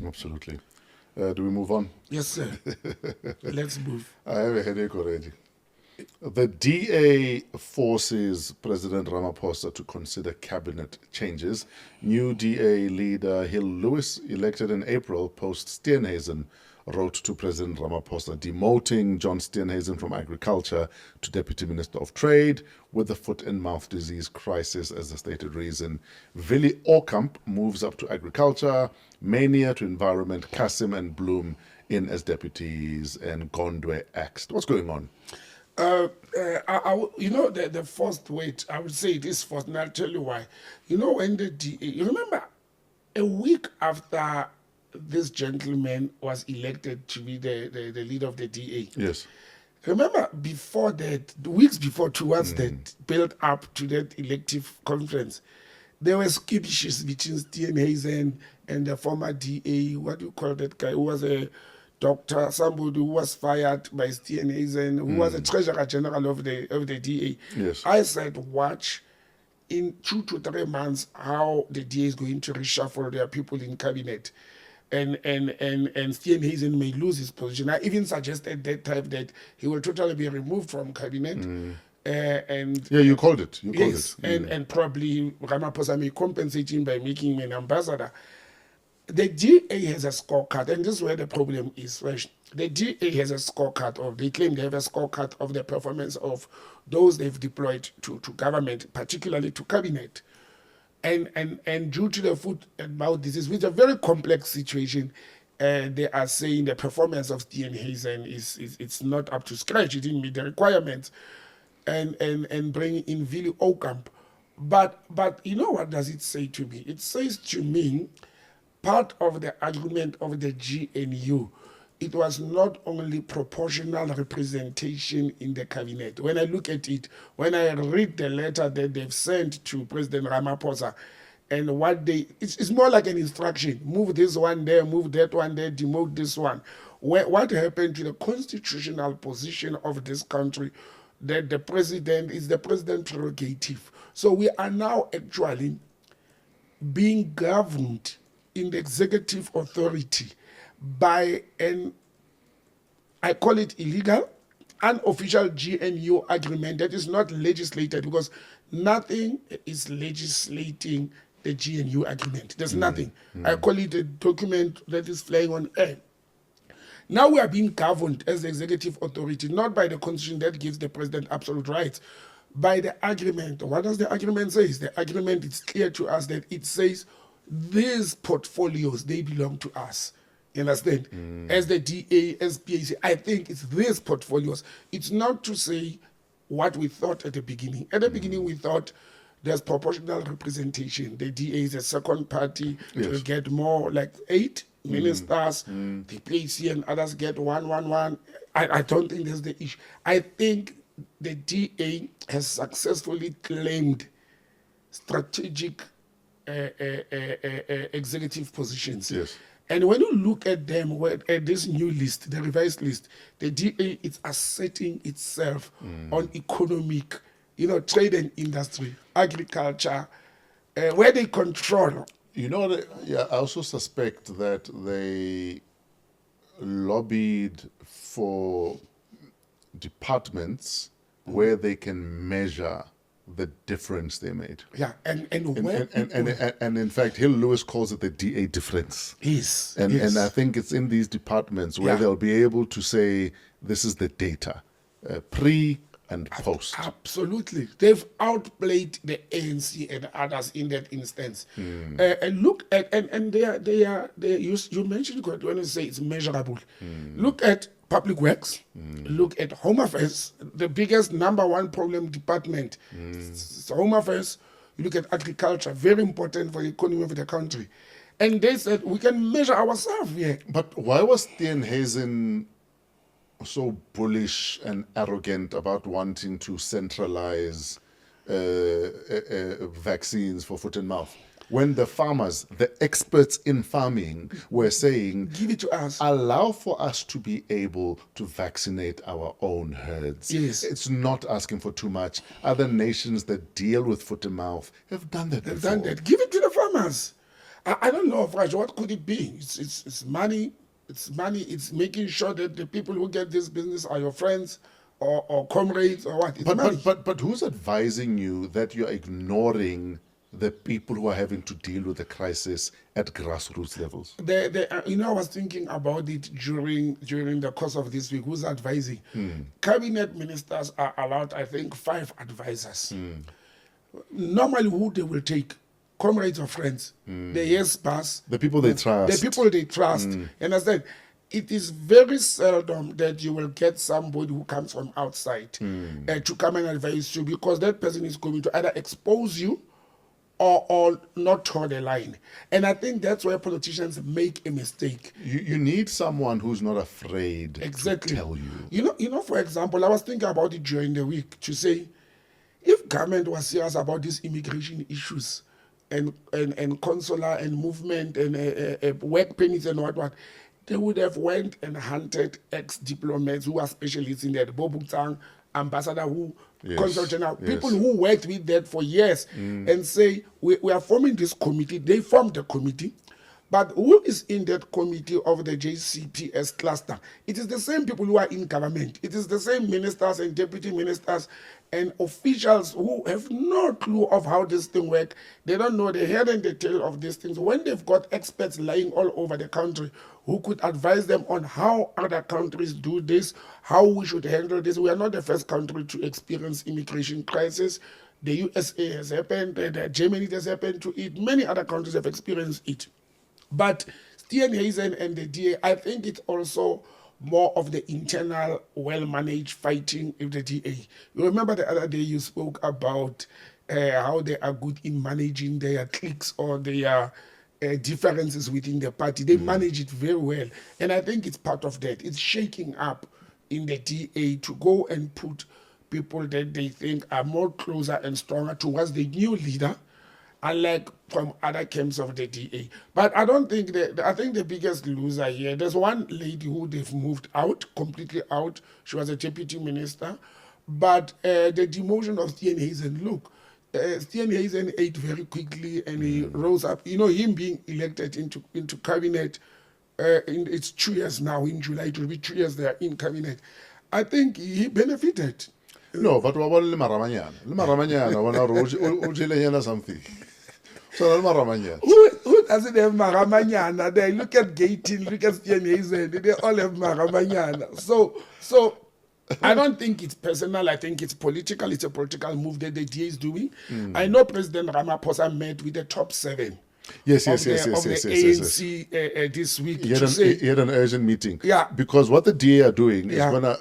Absolutely. Do we move on? Yes, sir. Let's move. I have a headache already. The DA forces President Ramaphosa to consider cabinet changes. New DA leader Hill Lewis, elected in April, post Steenhuisen, wrote to President Ramaphosa demoting John Steenhuisen from agriculture to Deputy Minister of Trade with the foot and mouth disease crisis as the stated reason. Willie Orkamp moves up to agriculture, Mania to environment, Kasim and Bloom in as deputies, and Gondwe axed. What's going on? The first weight, I would say it is first, and I'll tell you why. When the DA, you remember, a week after this gentleman was elected to be the leader of the DA. Yes. Remember, before that, weeks before, towards that build up to that elective conference, there were skirmishes between Steenhuisen and the former DA. What do you call that guy? Who was a doctor, somebody who was fired by Steenhuisen, who was a treasurer general of the DA. Yes. I said, watch in 2 to 3 months how the DA is going to reshuffle their people in cabinet. And Steenhuisen may lose his position. I even suggested that time that he will totally be removed from cabinet. You called it. Yes, and probably Ramaphosa may compensate him by making him an ambassador. The DA has a scorecard, and this is where the problem is. Right? The DA has a scorecard they claim they have a scorecard of the performance of those they've deployed to government, particularly to cabinet. And due to the foot and mouth disease, which is a very complex situation, they are saying the performance of Steenhuisen is not up to scratch. It didn't meet the requirements. and bring in Willie Ocamp. But you know what does it say to me? It says to me, part of the argument of the GNU, it was not only proportional representation in the cabinet. When I look at it, when I read the letter that they've sent to President Ramaphosa, and what it's more like an instruction. Move this one there, move that one there, demote this one. What happened to the constitutional position of this country, that the president is the president's prerogative. So we are now actually being governed in the executive authority by I call it illegal, unofficial GNU agreement that is not legislated, because nothing is legislating the GNU agreement. There's nothing. I call it a document that is flying on air. Now we are being governed as the executive authority, not by the constitution that gives the president absolute rights, by the agreement. What does the agreement say? The agreement, it's clear to us that it says these portfolios, they belong to us. You understand? As the DA, as PAC, I think it's these portfolios. It's not to say what we thought at the beginning. At the beginning, we thought there's proportional representation. The DA is a second party. Yes. Will get more, like 8 ministers. The PAC and others get one. I don't think that's the issue. I think the DA has successfully claimed strategic executive positions. Yes. And when you look at them, at this new list, the revised list, the DA is asserting itself on economic, trade and industry, agriculture, where they control. I also suspect that they lobbied for departments where they can measure the difference they made. Yeah, and in fact, Hill Lewis calls it the DA difference. Yes. And I think it's in these departments where they'll be able to say, this is the data, pre and post. Absolutely. They've outplayed the ANC and others in that instance. And look at, and you mentioned it when you say it's measurable. Look at Public Works, look at Home Affairs, the biggest number one problem department. So Home Affairs, you look at agriculture, very important for the economy of the country. And they said we can measure ourselves here. But why was Steenhuisen so bullish and arrogant about wanting to centralize vaccines for foot and mouth, when the farmers, the experts in farming, were saying, give it to us, allow for us to be able to vaccinate our own herds? Yes. It's not asking for too much. Other nations that deal with foot and mouth have done that before. Done that. Give it to the farmers. I don't know, Raj, what could it be? It's money. It's money. It's making sure that the people who get this business are your friends or comrades or what. It's money. But who's advising you that you're ignoring the people who are having to deal with the crisis at grassroots levels? I was thinking about it during the course of this week. Who's advising? Cabinet ministers are allowed, I think, 5 advisors. Normally, who they will take? Comrades or friends. The yes pass. The people they trust. The people they trust. Understand? It is very seldom that you will get somebody who comes from outside to come and advise you, because that person is going to either expose you or not toe the line. And I think that's where politicians make a mistake. You need someone who's not afraid to tell you. You know, for example, I was thinking about it during the week to say, if government was serious about these immigration issues and consular and movement and work permits and what, they would have went and hunted ex-diplomats who are specialists in that, Bobuktang, ambassador who, consul general, people who worked with that for years, and say, we are forming this committee. They formed the committee. But who is in that committee of the JCPS cluster? It is the same people who are in government. It is the same ministers and deputy ministers and officials who have no clue of how this thing works. They don't know the head and the tail of these things. When they've got experts lying all over the country who could advise them on how other countries do this, how we should handle this. We are not the first country to experience immigration crisis. The USA has happened, Germany has happened to it. Many other countries have experienced it. But Steenhuisen and the DA, I think it's also more of the internal, well-managed fighting with the DA. You remember the other day you spoke about how they are good in managing their cliques or their differences within the party. They manage it very well. And I think it's part of that. It's shaking up in the DA to go and put people that they think are more closer and stronger towards the new leader, unlike from other camps of the DA. But I don't think I think the biggest loser here, there's one lady who they've moved out, completely out. She was a deputy minister. But the demotion of Steenhuisen, look, Steenhuisen ate very quickly and he rose up. You know, him being elected into cabinet, it's 2 years now, in July, it will be 2 years they are in cabinet. I think he benefited. No, but what about Maramanyana? Maramanyana, when I was something. So Maramanyana. Who doesn't have Maramanyana? They look at Gating, look at Steenhuisen, they all have Maramanyana. So I don't think it's personal. I think it's political. It's a political move that the DA is doing. I know President Ramaphosa met with the top 7. Yes. Of the ANC this week. He had an urgent meeting. Yeah. Because what the DA are doing is going to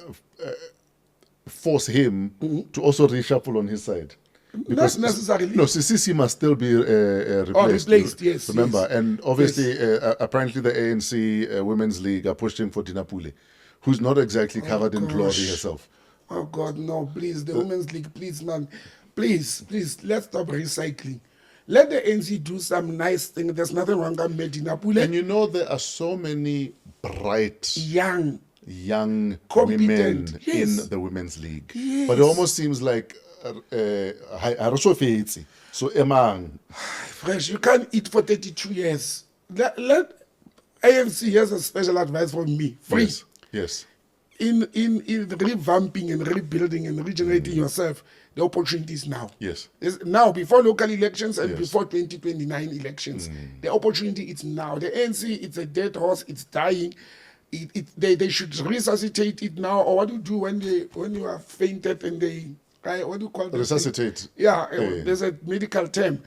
force him to also reshuffle on his side. Because, not necessarily. No, CCC must still be replaced. Replaced, yes. Remember, yes. and obviously, apparently the ANC Women's League are pushing for Dinapule, who's not exactly covered in glory herself. Oh, God, no, please. The Women's League, please, man. Please, let's stop recycling. Let the ANC do some nice thing. There's nothing wrong with Medina Pule. And you know, there are so many bright, young women yes. in the Women's League. Yes. But it almost seems like, so emang. Fresh, you can't eat for 32 years. Let ANC has a special advice from me. Free. Yes. In revamping and rebuilding and regenerating yourself, the opportunity is now. Yes. It's now, before local elections and Yes. before 2029 elections. The opportunity is now. The ANC, it's a dead horse. It's dying. They should resuscitate it now. Or what do you do when you are fainted and what do you call it? Resuscitate. Yeah, there's a medical term.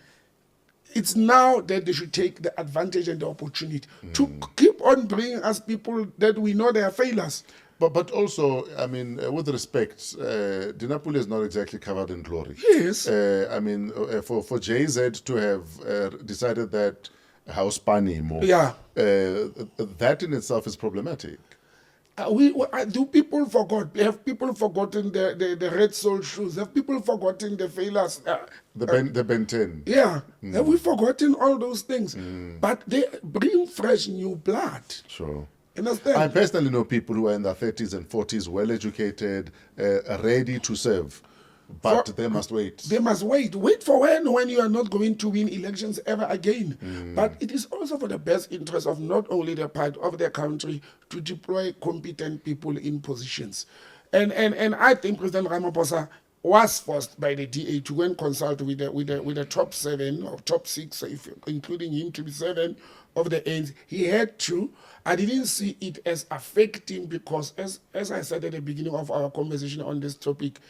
It's now that they should take the advantage and the opportunity to keep on bringing us people that we know they are failures. But also, I mean, with respect, Dinapule is not exactly covered in glory. Yes. I mean, for JZ to have decided that House Pani more, that in itself is problematic. Do people forgot? Have people forgotten the red soul shoes? Have people forgotten the failures? The Ben 10. Yeah. Have we forgotten all those things? But they bring fresh new blood. Sure. Understand? I personally know people who are in their 30s and 40s, well educated, ready to serve. But they must wait. They must wait. Wait for when you are not going to win elections ever again. But it is also for the best interest of not only the part of the country to deploy competent people in positions. And I think President Ramaphosa was forced by the DA to go and consult with the top 7 or top 6, including him to be 7 of the ANC. He had to. I didn't see it as affecting because, as I said at the beginning of our conversation on this topic,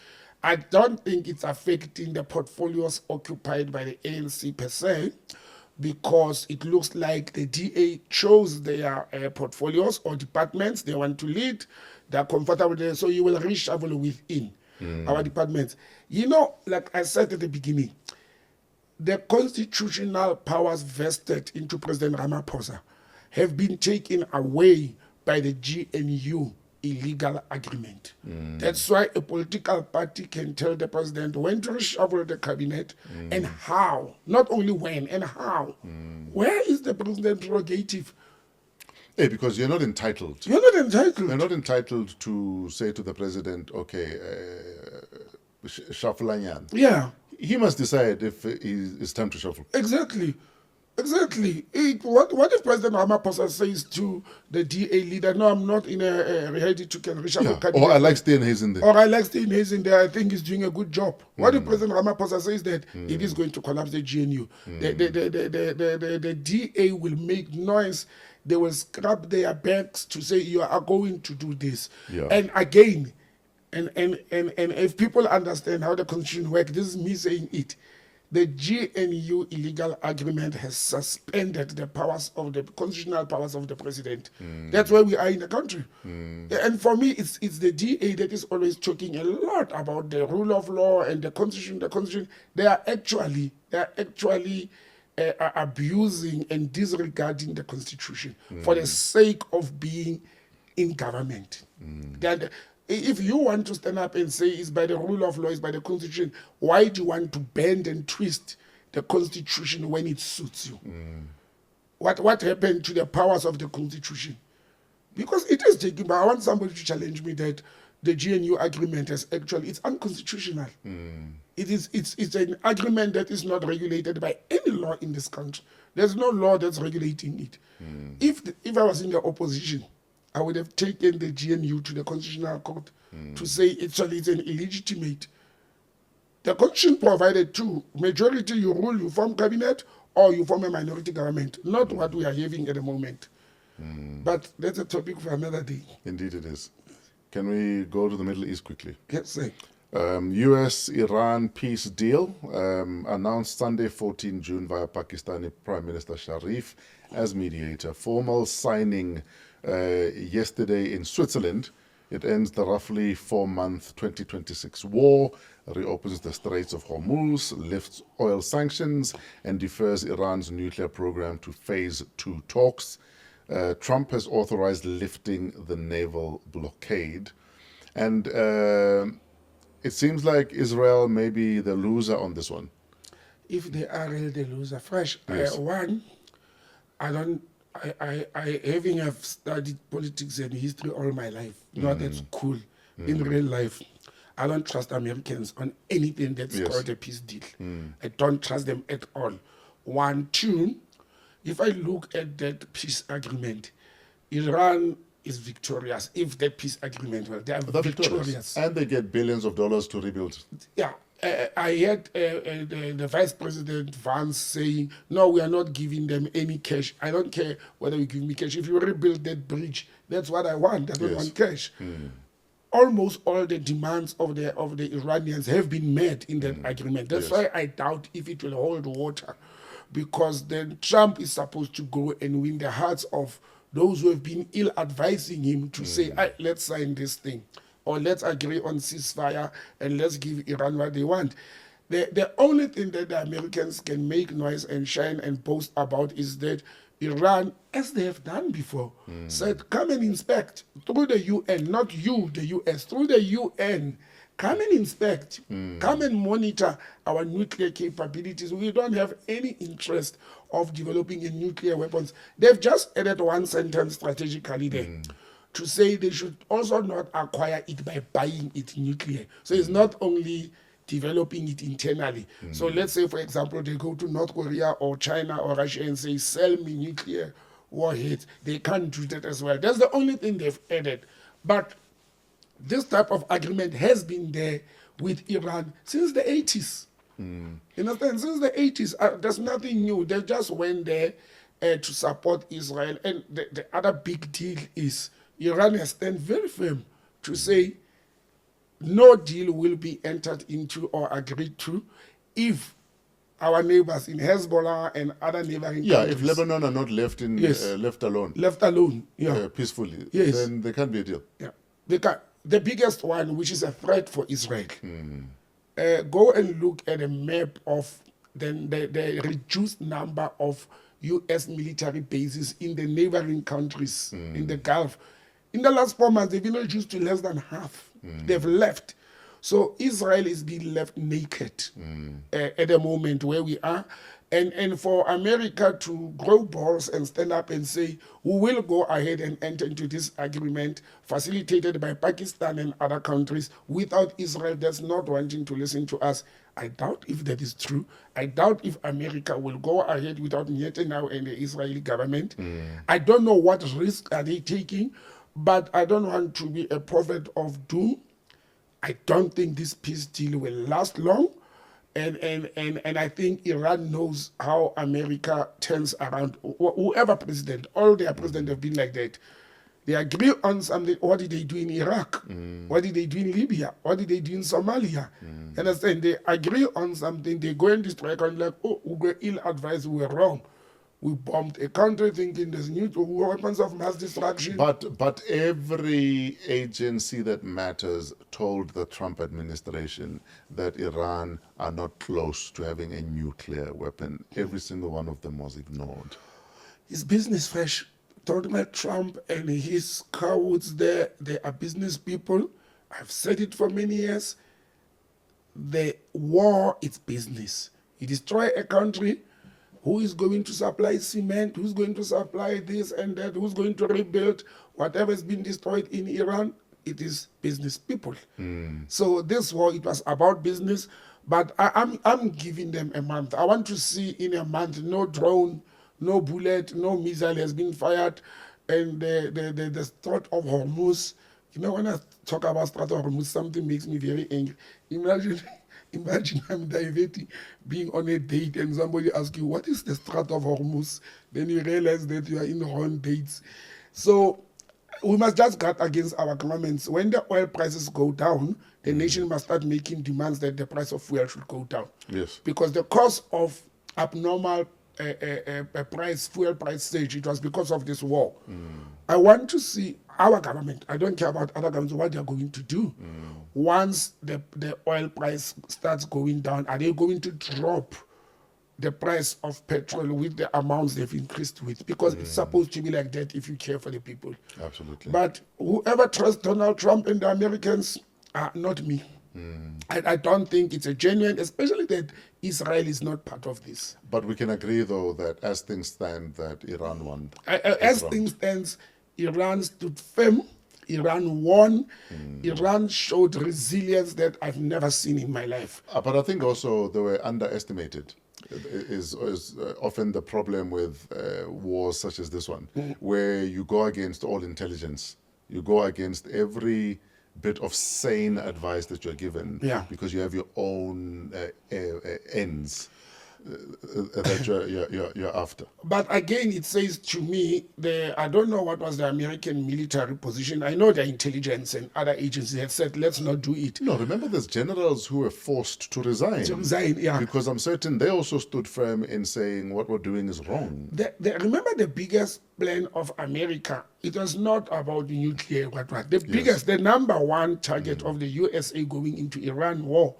I don't think it's affecting the portfolios occupied by the ANC per se, because it looks like the DA chose their portfolios or departments they want to lead. They're comfortable with it, so you will reshuffle within our departments. You know, like I said at the beginning, the constitutional powers vested into President Ramaphosa have been taken away by the GNU illegal agreement. That's why a political party can tell the president when to reshuffle the cabinet and how. Not only when, and how. Where is the president's prerogative? Hey, because you're not entitled. You're not entitled. You're not entitled to say to the president, okay, shuffle anyan. Yeah. He must decide if it's time to shuffle. Exactly. What if President Ramaphosa says to the DA leader, no, I'm not in a reality to can reshuffle cabinet. Or I like Steenhuisen there. Or I like Steenhuisen there. I think he's doing a good job. What if President Ramaphosa says that it is going to collapse the GNU? The DA will make noise. They will scrap their backs to say you are going to do this. Yeah. And again, and if people understand how the constitution works, this is me saying it. the GNU illegal agreement has suspended the powers of the constitutional powers of the president. That's where we are in the country. And for me, it's the DA that is always talking a lot about the rule of law and the constitution. The constitution. They are actually abusing and disregarding the constitution for the sake of being in government. That if you want to stand up and say it's by the rule of law, it's by the constitution, why do you want to bend and twist the constitution when it suits you? What happened to the powers of the constitution? Because it is taken, but I want somebody to challenge me that the GNU agreement is actually, it's unconstitutional. It's an agreement that is not regulated by any law in this country. There's no law that's regulating it. If I was in the opposition, I would have taken the GNU to the Constitutional Court to say actually it's an illegitimate. The Constitution provided two: majority you rule, you form cabinet, or you form a minority government. Not what we are having at the moment. But that's a topic for another day. Indeed it is. Can we go to the Middle East quickly? Yes, sir. US-Iran peace deal announced Sunday, 14 June via Pakistani Prime Minister Sharif as mediator. Formal signing yesterday in Switzerland. It ends the roughly 4-month 2026 war, reopens the Straits of Hormuz, lifts oil sanctions, and defers Iran's nuclear program to phase 2 talks. Trump has authorized lifting the naval blockade. And it seems like Israel may be the loser on this one. If they are really the loser, fresh. Yes. Having have studied politics and history all my life, not at school, in real life, I don't trust Americans on anything that's called a peace deal. I don't trust them at all. 1, 2, if I look at that peace agreement, Iran is victorious. If that peace agreement, well, they are victorious. And they get billions of dollars to rebuild. Yeah. I heard the Vice President Vance saying, no, we are not giving them any cash. I don't care whether you give me cash. If you rebuild that bridge, that's what I want. I don't want cash. Almost all the demands of the Iranians have been met in that agreement. That's why I doubt if it will hold water. Because then Trump is supposed to go and win the hearts of those who have been ill-advising him to say, let's sign this thing. Or let's agree on ceasefire and let's give Iran what they want. The only thing that the Americans can make noise and shine and boast about is that Iran, as they have done before, said, come and inspect through the UN, not you, the US, through the UN. Come and inspect, come and monitor our nuclear capabilities. We don't have any interest of developing a nuclear weapons. They've just added one sentence strategically there. To say they should also not acquire it by buying it nuclear. So it's not only developing it internally. So let's say, for example, they go to North Korea or China or Russia and say, sell me nuclear warheads. They can't do that as well. That's the only thing they've added. But this type of agreement has been there with Iran since the 80s. You understand? Since the 80s, there's nothing new. They just went there to support Israel. And the other big deal is Iran has stand very firm to say no deal will be entered into or agreed to if our neighbors in Hezbollah and other neighboring countries. If Lebanon are not left alone. Left alone, peacefully, Yes. then there can't be a deal. Yeah. The biggest one, which is a threat for Israel, go and look at a map of the reduced number of U.S. military bases in the neighboring countries in the Gulf. In the last 4 months, they've been reduced to less than half. They've left. So Israel is being left naked at the moment where we are. And for America to grow balls and stand up and say, we will go ahead and enter into this agreement facilitated by Pakistan and other countries without Israel that's not wanting to listen to us. I doubt if that is true. I doubt if America will go ahead without Netanyahu and the Israeli government. I don't know what risk are they taking, but I don't want to be a prophet of doom. I don't think this peace deal will last long. And I think Iran knows how America turns around. Whoever president, all their presidents have been like that. They agree on something. What did they do in Iraq? What did they do in Libya? What did they do in Somalia? Understand? They agree on something. They go and destroy a country like, oh, we were ill-advised, we were wrong. We bombed a country thinking there's new weapons of mass destruction. But every agency that matters told the Trump administration that Iran are not close to having a nuclear weapon. Every single one of them was ignored. It's business fresh. Donald Trump and his cowards there, they are business people. I've said it for many years. The war is business. You destroy a country, who is going to supply cement, who's going to supply this and that, who's going to rebuild whatever has been destroyed in Iran? It is business people. So this war, it was about business, but I'm giving them a month. I want to see in a month no drone, no bullet, no missile has been fired, and the Strait of Hormuz. You know, when I talk about Strait of Hormuz, something makes me very angry. Imagine I'm diverting, being on a date and somebody asks you, what is the Strait of Hormuz? Then you realize that you are in the wrong dates. So we must just guard against our governments. When the oil prices go down, the nation must start making demands that the price of fuel should go down. Yes. Because the cause of abnormal fuel price surge, it was because of this war. I want to see our government, I don't care about other governments, what they are going to do. Once the oil price starts going down, are they going to drop the price of petrol with the amounts they've increased with? Because it's supposed to be like that if you care for the people. Absolutely. But whoever trusts Donald Trump and the Americans, not me. I don't think it's a genuine, especially that Israel is not part of this. But we can agree, though, that as things stand, that Iran won. As things stand, Iran stood firm. Iran won. Iran showed resilience that I've never seen in my life. But I think also they were underestimated. Is often the problem with wars such as this one, where you go against all intelligence. You go against every bit of sane advice that you're given, because you have your own ends that you're after. But again, it says to me, I don't know what was the American military position. I know the intelligence and other agencies had said, let's not do it. No, remember there's generals who were forced to resign. Because I'm certain they also stood firm in saying what we're doing is wrong. Remember the biggest plan of America, it was not about nuclear, the biggest, the number one target of the USA going into Iran war,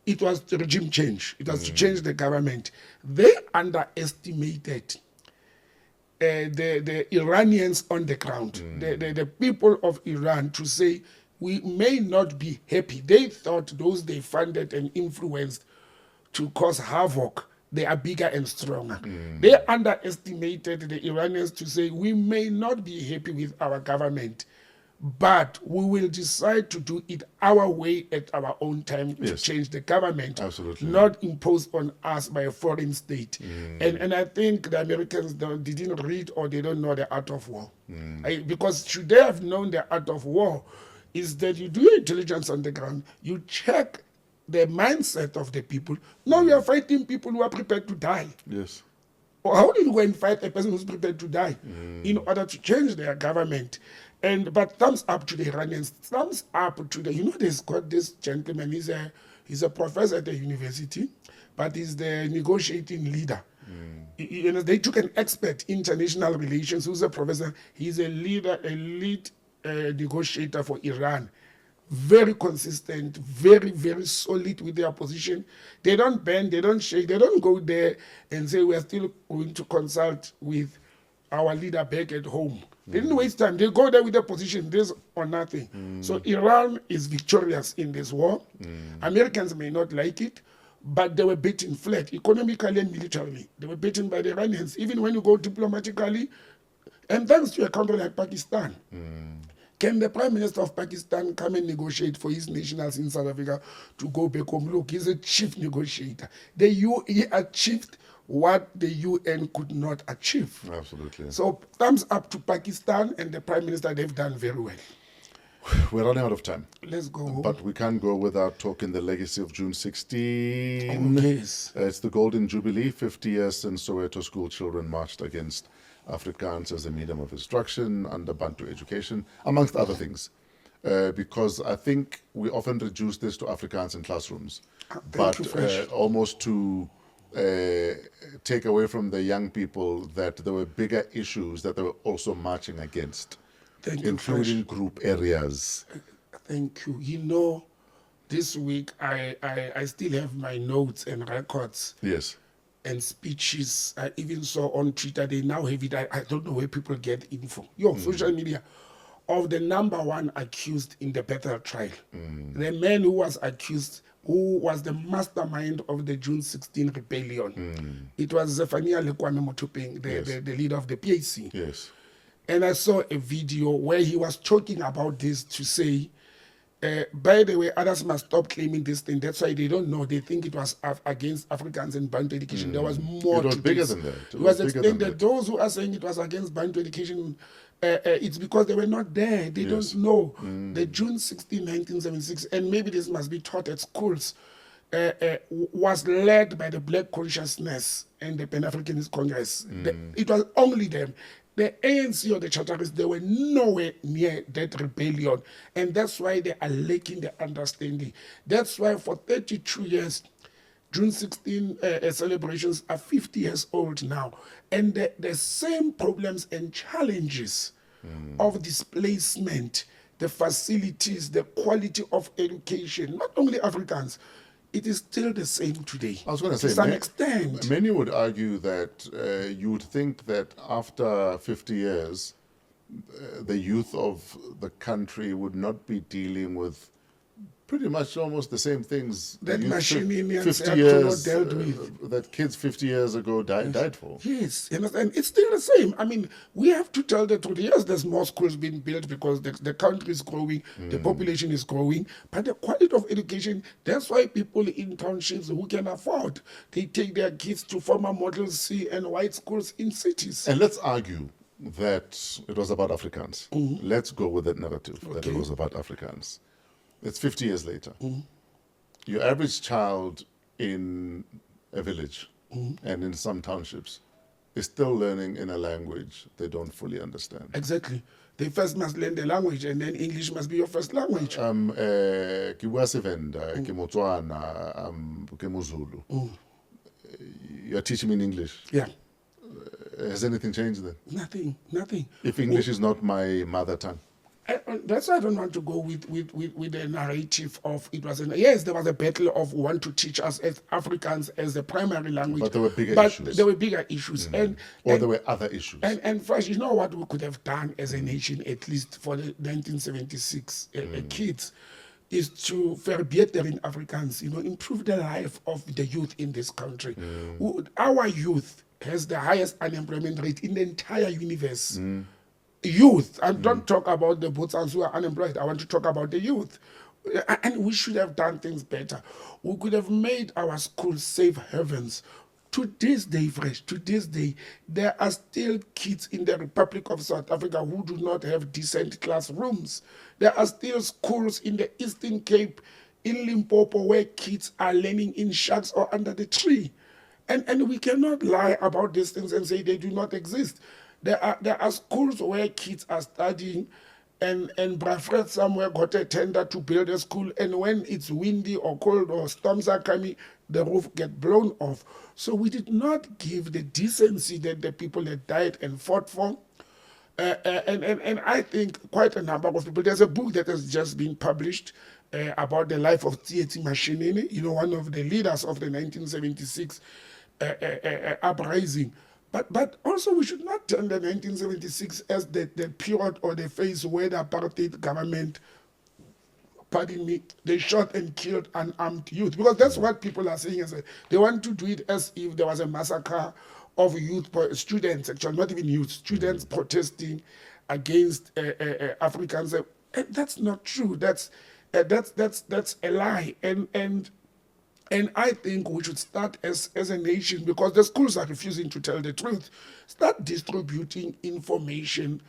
it was the regime change. It was to change the government. They underestimated the Iranians on the ground, the people of Iran, to say, we may not be happy. They thought those they funded and influenced to cause havoc, they are bigger and stronger. They underestimated the Iranians to say, we may not be happy with our government, but we will decide to do it our way at our own time to change the government. Absolutely. Not imposed on us by a foreign state. And I think the Americans didn't read, or they don't know the art of war. Because should they have known the art of war, is that you do intelligence on the ground, you check the mindset of the people. Now we are fighting people who are prepared to die. Yes. Or how do you go and fight a person who's prepared to die in order to change their government? But thumbs up to the Iranians. Thumbs up to there's got this gentleman. He's a professor at the university, but he's the negotiating leader. They took an expert, international relations, who's a professor. He's a lead negotiator for Iran. Very consistent, very, very solid with their position. They don't bend, they don't shake, they don't go there and say, we're still going to consult with our leader back at home. They didn't waste time. They go there with their position, this or nothing. So Iran is victorious in this war. Americans may not like it, but they were beaten flat, economically and militarily. They were beaten by the Iranians. Even when you go diplomatically, and thanks to a country like Pakistan. Can the Prime Minister of Pakistan come and negotiate for his nationals in South Africa to go back home? Look, he's a chief negotiator. He achieved what the UN could not achieve. Absolutely. So thumbs up to Pakistan and the Prime Minister, they've done very well. We're running out of time. Let's go. But we can't go without talking the legacy of June 16. Oh, yes. It's the Golden Jubilee, 50 years since Soweto school children marched against Afrikaans as a medium of instruction under Bantu education, amongst other things. Because I think we often reduce this to Afrikaans in classrooms, Thank you, Fresh. almost to take away from the young people that there were bigger issues that they were also marching against, Thank you, Fresh. including group areas. Thank you. You know, this week I still have my notes and records Yes. and speeches. I even saw on Twitter, they now have it. I don't know where people get info. Social media, of the number one accused in the Bethel trial. The man who was accused, who was the mastermind of the June 16 rebellion. It was Zephaniah Lekwame Motopeng, the leader of the PAC. Yes. And I saw a video where he was talking about this to say, by the way, others must stop claiming this thing. That's why they don't know. They think it was against Africans and Bantu education. There was more It was to bigger this. than that. It was explained that those who are saying it was against Bantu education, it's because they were not there. They don't know. The June 16, 1976, and maybe this must be taught at schools, was led by the Black Consciousness and the Pan-Africanist Congress. It was only them. The ANC or the Charterists, they were nowhere near that rebellion. And that's why they are lacking the understanding. That's why for 32 years, June 16 celebrations are 50 years old now. And the same problems and challenges of displacement, the facilities, the quality of education, not only Africans, it is still the same today. I was going to say, to some extent. Many would argue that you would think that after 50 years, the youth of the country would not be dealing with pretty much almost the same things That youth Machinians 50 have years dealt with. that kids 50 years ago died for. Yes, you understand? It's still the same. I mean, we have to tell the truth. Yes, there's more schools being built because the country is growing, the population is growing, but the quality of education, that's why people in townships who can afford, they take their kids to former Model C and white schools in cities. And let's argue that it was about Afrikaans. Let's go with that narrative, that it was about Afrikaans. It's 50 years later. Your average child in a village and in some townships is still learning in a language they don't fully understand. Exactly. They first must learn the language, and then English must be your first language. Ke bua Sevenda, ke Motswana, ke Mozulu. You're teaching me in English. Yeah. Has anything changed then? Nothing. If English is not my mother tongue. That's why I don't want to go with the narrative of it was yes, there was a battle of want to teach us as Africans as the primary language, But there were bigger issues. There were bigger issues, and There were other issues. And first, you know what we could have done as a nation, at least for the 1976 kids, is to verbetering Africans, improve the life of the youth in this country. Our youth has the highest unemployment rate in the entire universe. Youth, and don't talk about the Botsans who are unemployed. I want to talk about the youth. And we should have done things better. We could have made our schools safe havens. To this day, there are still kids in the Republic of South Africa who do not have decent classrooms. There are still schools in the Eastern Cape, in Limpopo, where kids are learning in shacks or under the tree. And we cannot lie about these things and say they do not exist. There are schools where kids are studying, and Brafred somewhere got a tender to build a school, and when it's windy or cold or storms are coming, the roof get blown off. So we did not give the decency that the people that died and fought for. And I think quite a number of people, there's a book that has just been published about the life of Tsietsi Mashinini, one of the leaders of the 1976 uprising. But also we should not turn the 1976 as the period or the phase where the apartheid government, pardon me, they shot and killed unarmed youth. Because that's what people are saying. They want to do it as if there was a massacre of youth, students, actually, not even youth, students protesting against Africans. And that's not true. That's a lie. And I think we should start as a nation, because the schools are refusing to tell the truth, start distributing information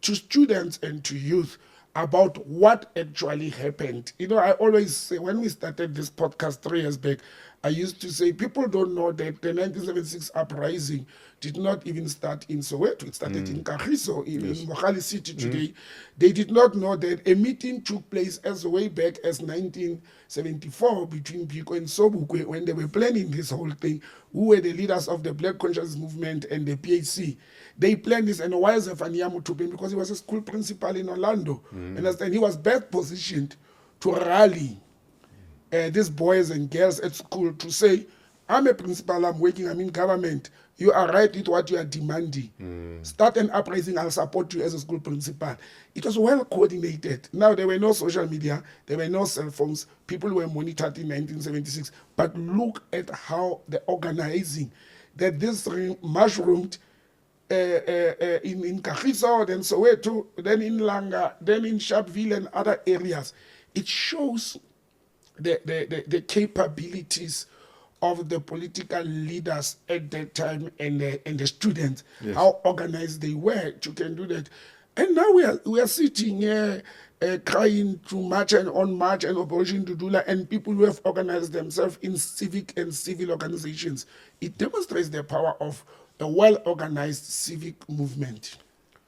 to students and to youth about what actually happened. You know, I always say, when we started this podcast 3 years back, I used to say people don't know that the 1976 uprising did not even start in Soweto. It started in Kagiso, in Mogale City today. They did not know that a meeting took place as way back as 1974 between Biko and Sobukwe when they were planning this whole thing, who were the leaders of the Black Conscious Movement and the PHC. They planned this, and why is Zephaniah Muthuphei? Because he was a school principal in Orlando. And he was best positioned to rally these boys and girls at school to say, I'm a principal, I'm working, I'm in government. You are right with what you are demanding. Start an uprising, I'll support you as a school principal. It was well coordinated. Now, there were no social media, there were no cell phones. People were monitored in 1976. But look at how the organizing, that this mushroomed in Kagiso, then Soweto, then in Langa, then in Sharpeville and other areas. It shows the capabilities of the political leaders at that time and the students, how organized they were to can do that. And now we are sitting here crying to march and on march and Operation Dudula and people who have organized themselves in civic and civil organizations. It demonstrates the power of a well-organized civic movement.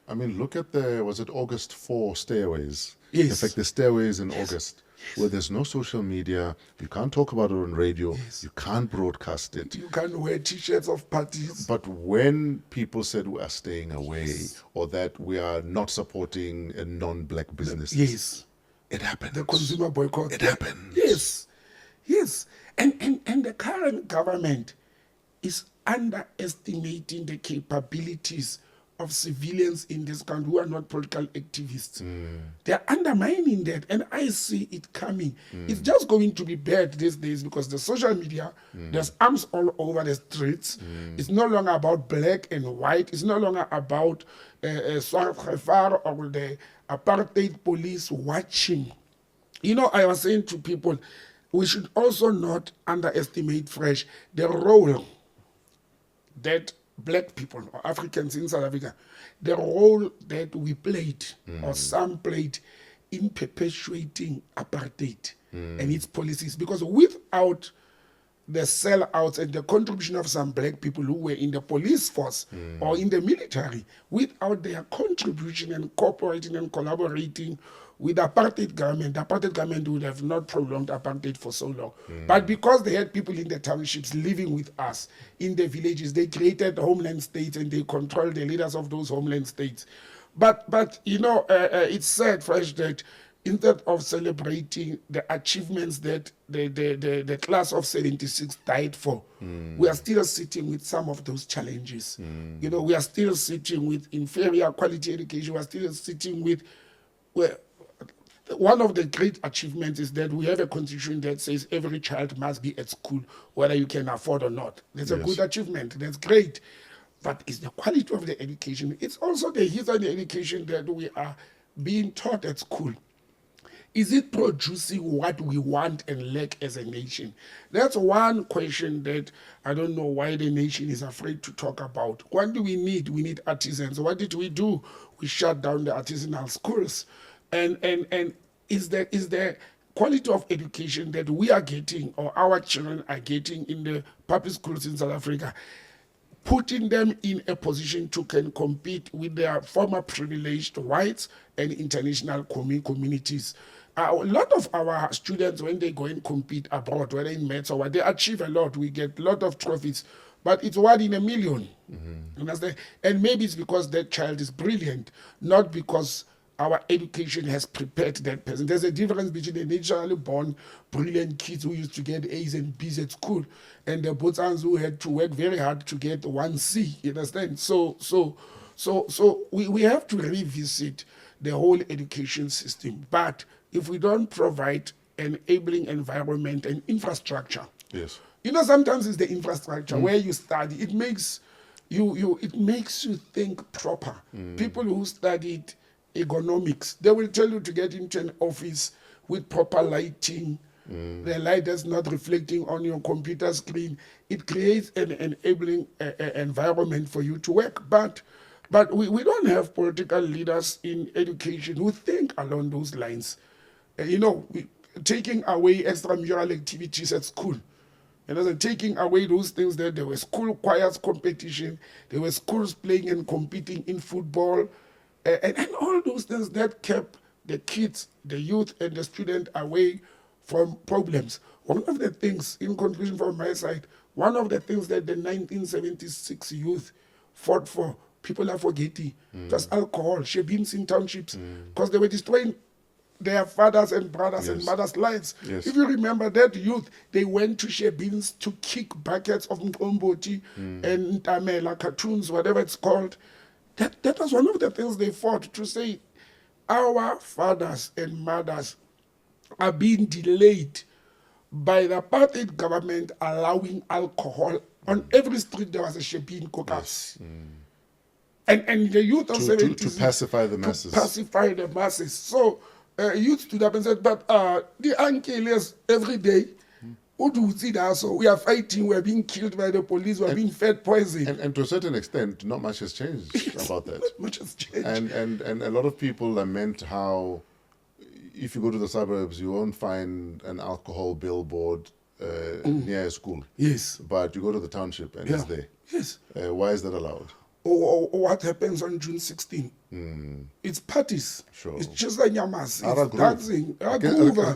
I mean, look at was it August 4 stairways? Yes. In fact, the stairways in August, where there's no social media, you can't talk about it on radio, you can't broadcast it. You can't wear t-shirts of parties. But when people said we are staying away or that we are not supporting non-black businesses, it happened. The consumer boycott. It happened. Yes. And the current government is underestimating the capabilities of civilians in this country who are not political activists. They're undermining that, and I see it coming. It's just going to be bad these days because the social media, there's arms all over the streets. It's no longer about black and white. It's no longer about Swart Gefar or the apartheid police watching. You know, I was saying to people, we should also not underestimate fresh the role that black people or Africans in South Africa, the role that we played or some played in perpetuating apartheid and its policies. Because without the sellouts and the contribution of some black people who were in the police force or in the military, without their contribution and cooperating and collaborating with the apartheid government would have not prolonged apartheid for so long. But because they had people in the townships living with us, in the villages, they created homeland states and they controlled the leaders of those homeland states. But you know, it's sad, Fresh, that instead of celebrating the achievements that the class of 76 died for, we are still sitting with some of those challenges. You know, we are still sitting with inferior quality education. We are still sitting with... One of the great achievements is that we have a constitution that says every child must be at school, whether you can afford or not. That's a good achievement. That's great. But it's the quality of the education. It's also the history of the education that we are being taught at school. Is it producing what we want and lack as a nation? That's one question that I don't know why the nation is afraid to talk about. What do we need? We need artisans. What did we do? We shut down the artisanal schools. And is the quality of education that we are getting or our children are getting in the public schools in South Africa, putting them in a position to can compete with their former privileged whites and international communities? A lot of our students, when they go and compete abroad, whether in maths or what, they achieve a lot. We get a lot of trophies, but it's 1 in a million. Understand? And maybe it's because that child is brilliant, not because our education has prepared that person. There's a difference between the naturally born brilliant kids who used to get A's and B's at school and the Botsans who had to work very hard to get 1C. You understand? So we have to revisit the whole education system. But if we don't provide an enabling environment and infrastructure, you know, sometimes it's the infrastructure where you study. It makes you think proper. People who studied economics, they will tell you to get into an office with proper lighting. The light is not reflecting on your computer screen. It creates an enabling environment for you to work. But But we don't have political leaders in education who think along those lines. Taking away extramural activities at school. Taking away those things that there were school choirs competition, there were schools playing and competing in football, and all those things that kept the kids, the youth, and the student away from problems. One of the things, in conclusion from my side, one of the things that the 1976 youth fought for, people are forgetting, just alcohol, shebeens in townships, because they were destroying their fathers and brothers and mothers' lives. Yes. If you remember that youth, they went to shebeens to kick buckets of Mkomboti and Tamela cartoons, whatever it's called. That was one of the things they fought, to say our fathers and mothers are being delayed by the apartheid government allowing alcohol. On every street there was a shebeen caucus. And the youth of To 70s pacify the masses. pacify the masses. So youth stood up and said, but the uncles every day, so we are fighting, we are being killed by the police, we are being fed poison. And to a certain extent, not much has changed about that. Not much has changed. And a lot of people lament how, if you go to the suburbs, you won't find an alcohol billboard near a school. Yes. But you go to the township and it's there. Yes. Why is that allowed? Or what happens on June 16? It's parties. Sure. It's just like Yamas. Ara It's groove. dancing.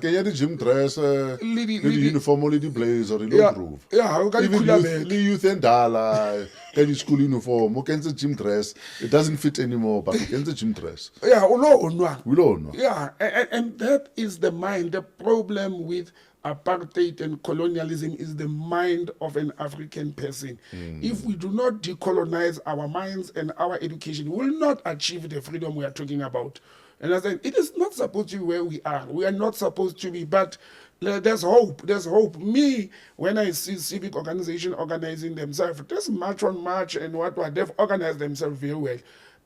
Kenya the gym dress, the uniform, the blazer, the Yeah. groove. Yeah, how can Even you youth, the youth and Dala, the school uniform, the gym dress. It doesn't fit anymore, but the gym dress. Yeah, no. We don't know. Yeah, and that is the mind. The problem with apartheid and colonialism is the mind of an African person. If we do not decolonize our minds and our education, we will not achieve the freedom we are talking about. And I said, it is not supposed to be where we are. We are not supposed to be, but there's hope. There's hope. Me, when I see civic organization organizing themselves, there's march on march and what, they've organized themselves very well.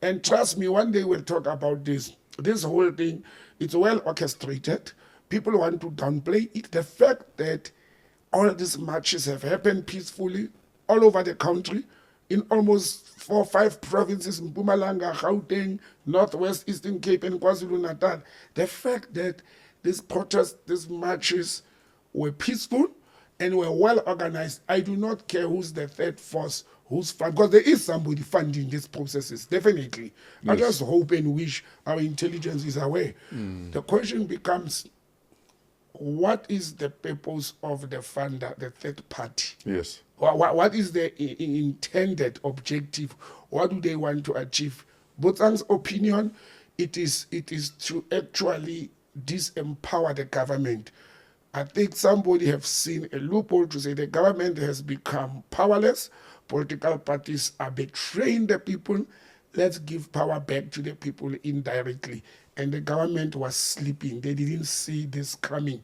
And trust me, one day we'll talk about this. This whole thing, it's well orchestrated. People want to downplay it. The fact that all these marches have happened peacefully all over the country, in almost 4 or 5 provinces, Mpumalanga, Gauteng, Northwest, Eastern Cape, and KwaZulu-Natal. The fact that these protests, these marches were peaceful and were well organized. I do not care who's the third force, who's funding, because there is somebody funding these processes, definitely. I just hope and wish our intelligence is aware. The question becomes, what is the purpose of the funder, the third party? Yes. What is the intended objective? What do they want to achieve? Botsang's opinion, it is to actually disempower the government. I think somebody have seen a loophole to say the government has become powerless. Political parties are betraying the people. Let's give power back to the people indirectly. And the government was sleeping. They didn't see this coming.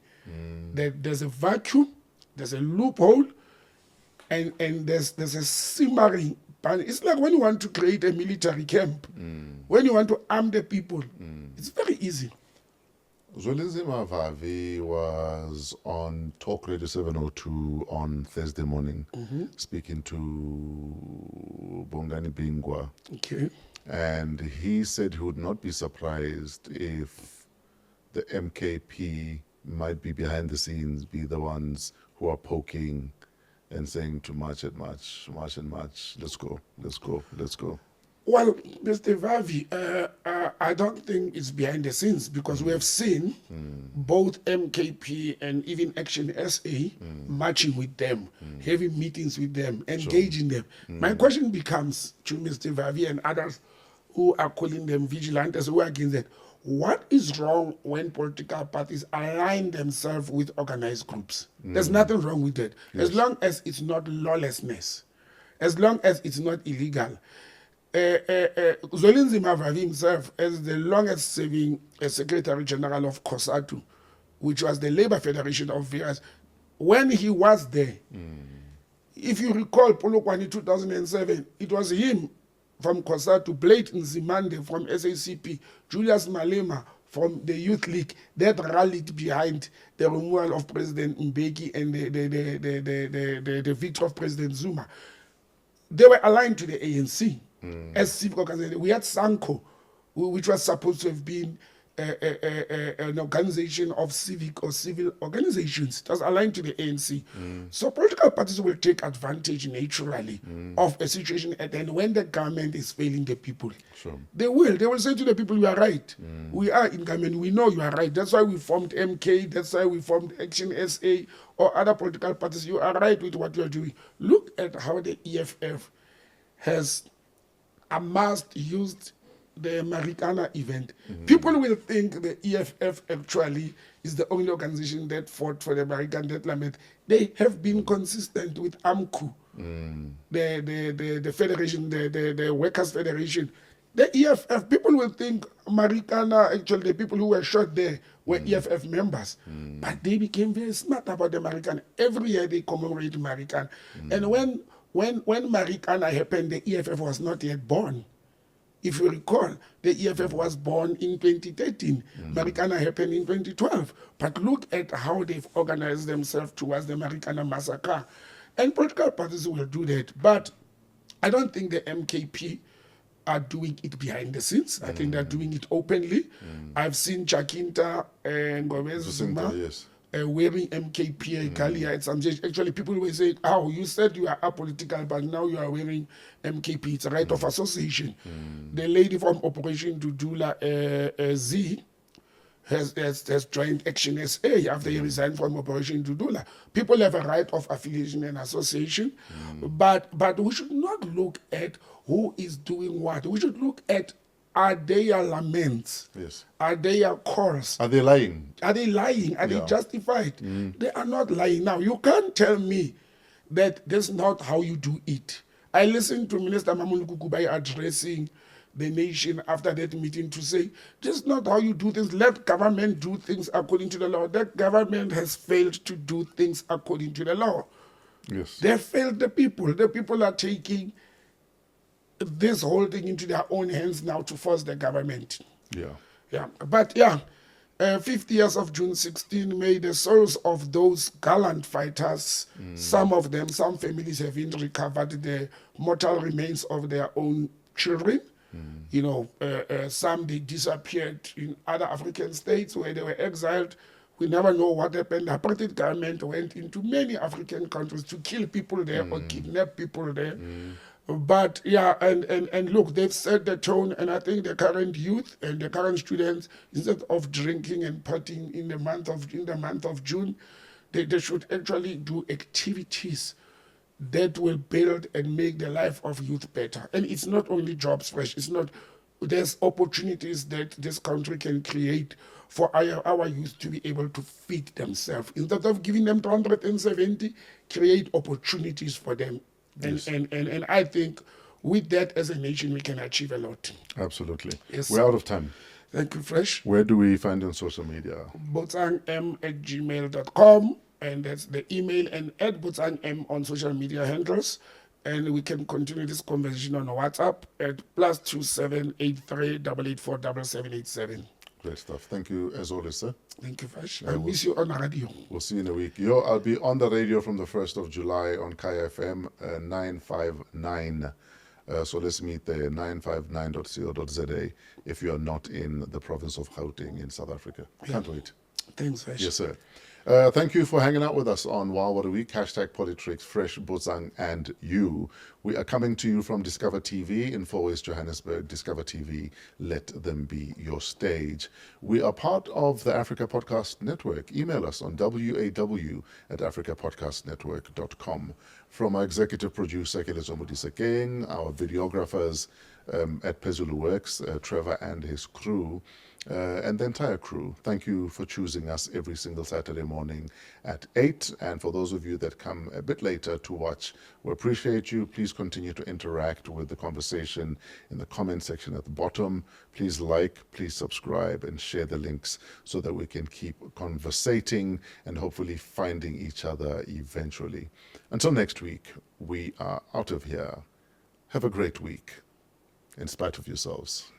There's a vacuum, there's a loophole, and there's a simmering. It's like when you want to create a military camp, when you want to arm the people, it's very easy. Zwelinzima Vavi was on Talk Radio 702 on Thursday morning, speaking to Bongani Bingwa. Okay. And he said he would not be surprised if the MKP might be behind the scenes, be the ones who are poking and saying to march and march, march and march. Let's go, let's go, let's go. Well, Mr. Vavi, I don't think it's behind the scenes, because we have seen both MKP and even Action SA marching with them, having meetings with them, engaging them. My question becomes to Mr. Vavi and others who are calling them vigilantes, who are against that. What is wrong when political parties align themselves with organized groups? There's nothing wrong with that. Yes. As long as it's not lawlessness, as long as it's not illegal. Zwelinzima Vavi himself, as the longest serving Secretary General of COSATU, which was the Labour Federation of various, when he was there, if you recall Polokwane 2007, it was him from COSATU, Blade Nzimande from SACP, Julius Malema from the Youth League, that rallied behind the removal of President Mbeki and the victory of President Zuma. They were aligned to the ANC. as civic organization. We had Sanko, which was supposed to have been an organization of civic or civil organizations. It was aligned to the ANC. So political parties will take advantage naturally of a situation, and then when the government is failing the people, they will say to the people, you are right. We are in government, we know you are right. That's why we formed MK, that's why we formed Action SA or other political parties. You are right with what you are doing. Look at how the EFF has used the Marikana event. People will think the EFF actually is the only organization that fought for the Marikana development. They have been consistent with AMCU, the federation, the Workers' Federation. The EFF, people will think Marikana, actually the people who were shot there were EFF members. But they became very smart about the Marikana. Every year they commemorate Marikana. And when Marikana happened, the EFF was not yet born. If you recall, the EFF was born in 2013. Marikana happened in 2012. But look at how they've organized themselves towards the Marikana massacre. And political parties will do that. But I don't think the MKP are doing it behind the scenes. I think they're doing it openly. I've seen Chakinta and Gomez Zuma wearing MKP Galia at some stage. Actually, people will say, oh, you said you are apolitical, but now you are wearing MKP. It's a right of association. The lady from Operation Dudula, Z, has joined Action SA after he resigned from Operation Dudula. People have a right of affiliation and association, but we should not look at who is doing what. We should look at, are their laments? Yes. Are their calls? Are they lying? Are they lying? Are they justified? They are not lying. Now, you can't tell me that that's not how you do it. I listened to Minister Mamulu Kukubai addressing the nation after that meeting to say, this is not how you do things. Let government do things according to the law. That government has failed to do things according to the law. Yes. They failed the people. The people are taking this whole thing into their own hands now to force the government. But 50 years of June 16, may the souls of those gallant fighters, some of them, some families have been recovered the mortal remains of their own children. You know, some they disappeared in other African states where they were exiled. We never know what happened. The apartheid government went into many African countries to kill people there or kidnap people there. But and look, they've set the tone, and I think the current youth and the current students, instead of drinking and partying in the month of June, they should actually do activities that will build and make the life of youth better. And it's not only jobs fresh. There's opportunities that this country can create for our youth to be able to feed themselves. Instead of giving them 270, create opportunities for them. Yes. And I think with that as a nation, we can achieve a lot. Absolutely. Yes. We're out of time. Thank you, Fresh. Where do we find you on social media? botsangm@gmail.com, and that's the email, and at botsangm on social media handles. And we can continue this conversation on WhatsApp at +27 83 884 7787. Great stuff. Thank you as always, sir. Thank you, Fresh. I miss you on the radio. We'll see you in a week. I'll be on the radio from the 1st of July on Kaya FM 959. So let's meet there, 959.co.za, if you are not in the province of Gauteng in South Africa. Can't wait. Thanks, Fresh. Yes, sir. Thank you for hanging out with us on Wow What a Week, #Politricks, Fresh, Botsang, and you. We are coming to you from Discover TV in West Johannesburg. Discover TV, let them be your stage. We are part of the Africa Podcast Network. Email us on waw@africapodcastnetwork.com. From our executive producer, Kelezo Modise, our videographers at Pezulu Works, Trevor and his crew, and the entire crew, thank you for choosing us every single Saturday morning at 8. And for those of you that come a bit later to watch, we appreciate you. Please continue to interact with the conversation in the comment section at the bottom. Please like, please subscribe, and share the links so that we can keep conversating and hopefully finding each other eventually. Until next week, we are out of here. Have a great week, in spite of yourselves.